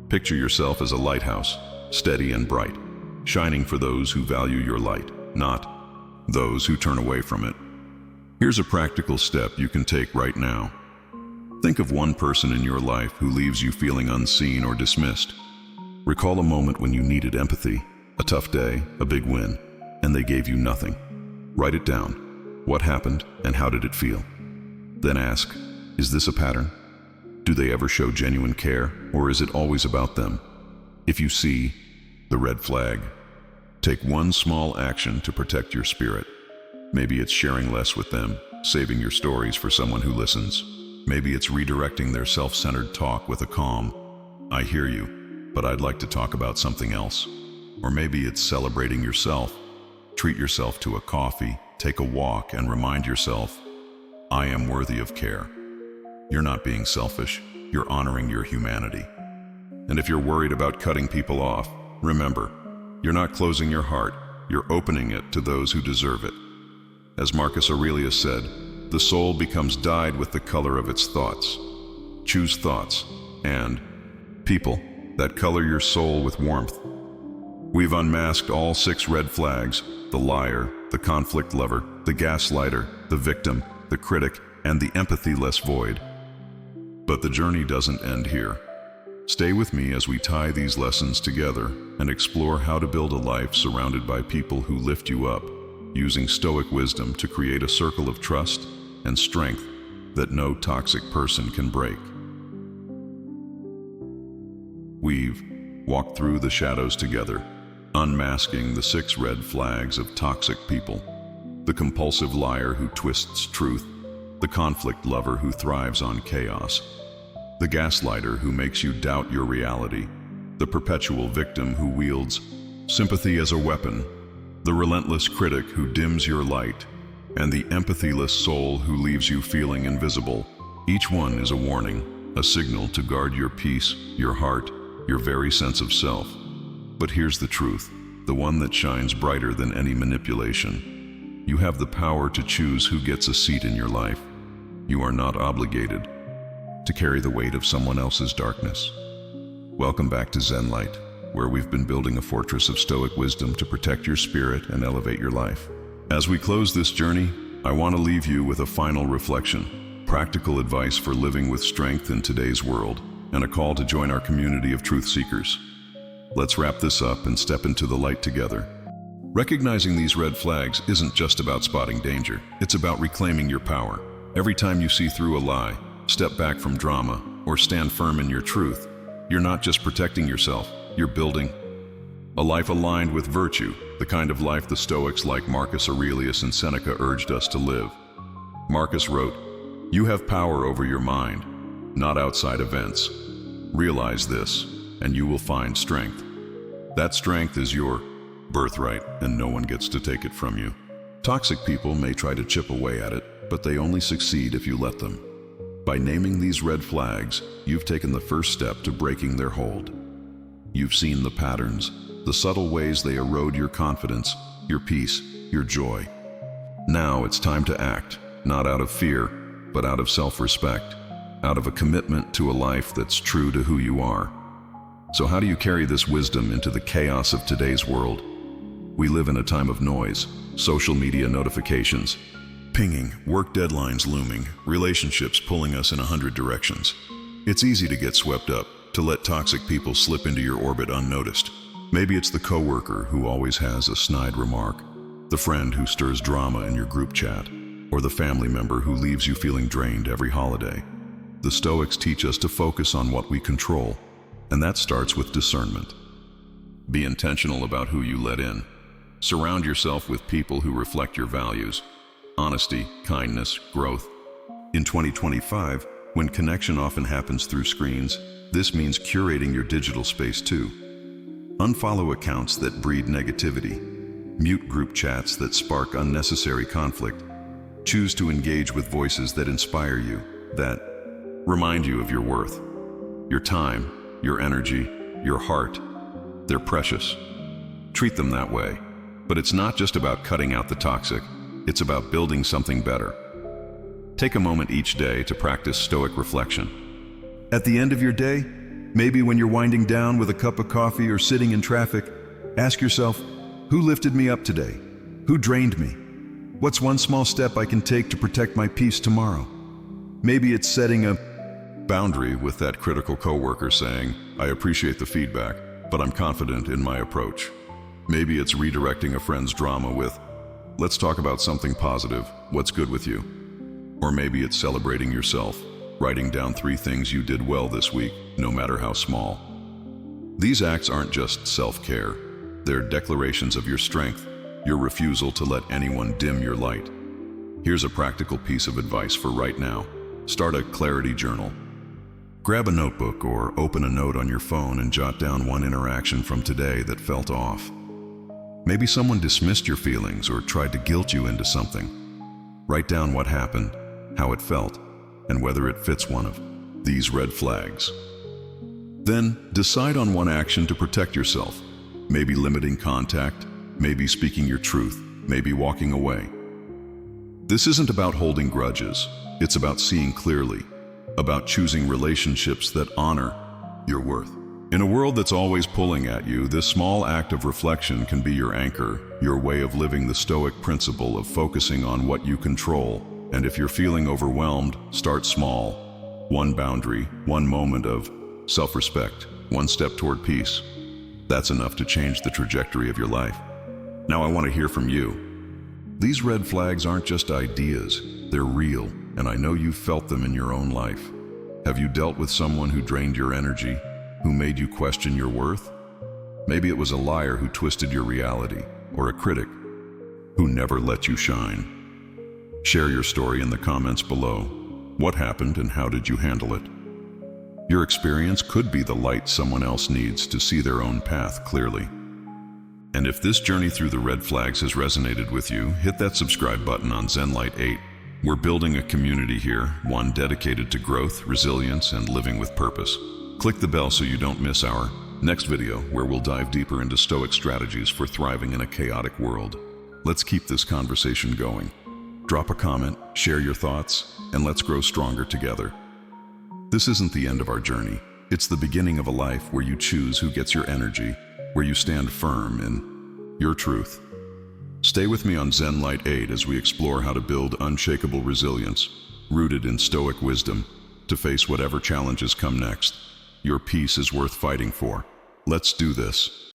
Picture yourself as a lighthouse, steady and bright, shining for those who value your light, not those who turn away from it. Here's a practical step you can take right now. Think of one person in your life who leaves you feeling unseen or dismissed. Recall a moment when you needed empathy, a tough day, a big win, and they gave you nothing. Write it down. What happened and how did it feel? Then ask, is this a pattern? Do they ever show genuine care, or is it always about them? If you see the red flag, take one small action to protect your spirit. Maybe it's sharing less with them, saving your stories for someone who listens. Maybe it's redirecting their self-centered talk with a calm, I hear you, but I'd like to talk about something else. Or maybe it's celebrating yourself. Treat yourself to a coffee, take a walk, and remind yourself, I am worthy of care. You're not being selfish, you're honoring your humanity. And if you're worried about cutting people off, remember, you're not closing your heart, you're opening it to those who deserve it. As Marcus Aurelius said, the soul becomes dyed with the color of its thoughts. Choose thoughts and people that color your soul with warmth. We've unmasked all 6 red flags: the liar, the conflict lover, the gaslighter, the victim, the critic, and the empathy-less void. But the journey doesn't end here. Stay with me as we tie these lessons together and explore how to build a life surrounded by people who lift you up, using Stoic wisdom to create a circle of trust and strength that no toxic person can break. We've walked through the shadows together, unmasking the 6 red flags of toxic people: the compulsive liar who twists truth, the conflict lover who thrives on chaos, the gaslighter who makes you doubt your reality, the perpetual victim who wields sympathy as a weapon, the relentless critic who dims your light, and the empathyless soul who leaves you feeling invisible. Each one is a warning, a signal to guard your peace, your heart, your very sense of self. But here's the truth, the one that shines brighter than any manipulation. You have the power to choose who gets a seat in your life. You are not obligated to carry the weight of someone else's darkness. Welcome back to ZENLIGHT, where we've been building a fortress of Stoic wisdom to protect your spirit and elevate your life. As we close this journey, I want to leave you with a final reflection, practical advice for living with strength in today's world, and a call to join our community of truth seekers. Let's wrap this up and step into the light together. Recognizing these red flags isn't just about spotting danger, it's about reclaiming your power. Every time you see through a lie, step back from drama, or stand firm in your truth, you're not just protecting yourself, you're building a life aligned with virtue, the kind of life the Stoics like Marcus Aurelius and Seneca urged us to live. Marcus wrote, "You have power over your mind, not outside events. Realize this, and you will find strength. That strength is your birthright, and no one gets to take it from you." Toxic people may try to chip away at it, but they only succeed if you let them. By naming these red flags, you've taken the first step to breaking their hold. You've seen the patterns, the subtle ways they erode your confidence, your peace, your joy. Now it's time to act, not out of fear, but out of self-respect, out of a commitment to a life that's true to who you are. So how do you carry this wisdom into the chaos of today's world? We live in a time of noise, social media notifications, pinging, work deadlines looming, relationships pulling us in 100 directions. It's easy to get swept up, to let toxic people slip into your orbit unnoticed. Maybe it's the coworker who always has a snide remark, the friend who stirs drama in your group chat, or the family member who leaves you feeling drained every holiday. The Stoics teach us to focus on what we control, and that starts with discernment. Be intentional about who you let in. Surround yourself with people who reflect your values: honesty, kindness, growth. In 2025, when connection often happens through screens, this means curating your digital space too. Unfollow accounts that breed negativity. Mute group chats that spark unnecessary conflict. Choose to engage with voices that inspire you, that remind you of your worth. Your time, your energy, your heart, they're precious. Treat them that way. But it's not just about cutting out the toxic, it's about building something better. Take a moment each day to practice Stoic reflection. At the end of your day, maybe when you're winding down with a cup of coffee or sitting in traffic, ask yourself, who lifted me up today? Who drained me? What's one small step I can take to protect my peace tomorrow? Maybe it's setting a boundary with that critical coworker, saying, I appreciate the feedback, but I'm confident in my approach. Maybe it's redirecting a friend's drama with, let's talk about something positive, what's good with you? Or maybe it's celebrating yourself, writing down 3 things you did well this week, no matter how small. These acts aren't just self-care, they're declarations of your strength, your refusal to let anyone dim your light. Here's a practical piece of advice for right now. Start a clarity journal. Grab a notebook or open a note on your phone and jot down one interaction from today that felt off. Maybe someone dismissed your feelings or tried to guilt you into something. Write down what happened, how it felt, and whether it fits one of these red flags. Then, decide on one action to protect yourself. Maybe limiting contact, maybe speaking your truth, maybe walking away. This isn't about holding grudges. It's about seeing clearly, about choosing relationships that honor your worth. In a world that's always pulling at you, this small act of reflection can be your anchor, your way of living the Stoic principle of focusing on what you control. And if you're feeling overwhelmed, start small. One boundary, one moment of self-respect, one step toward peace. That's enough to change the trajectory of your life. Now I want to hear from you. These red flags aren't just ideas, they're real, and I know you've felt them in your own life. Have you dealt with someone who drained your energy, who made you question your worth? Maybe it was a liar who twisted your reality, or a critic who never let you shine. Share your story in the comments below. What happened and how did you handle it? Your experience could be the light someone else needs to see their own path clearly. And if this journey through the red flags has resonated with you, hit that subscribe button on ZENLIGHT 8. We're building a community here, one dedicated to growth, resilience, and living with purpose. Click the bell so you don't miss our next video, where we'll dive deeper into Stoic strategies for thriving in a chaotic world. Let's keep this conversation going. Drop a comment, share your thoughts, and let's grow stronger together. This isn't the end of our journey. It's the beginning of a life where you choose who gets your energy, where you stand firm in your truth. Stay with me on ZENLIGHT 8 as we explore how to build unshakable resilience, rooted in Stoic wisdom, to face whatever challenges come next. Your peace is worth fighting for. Let's do this.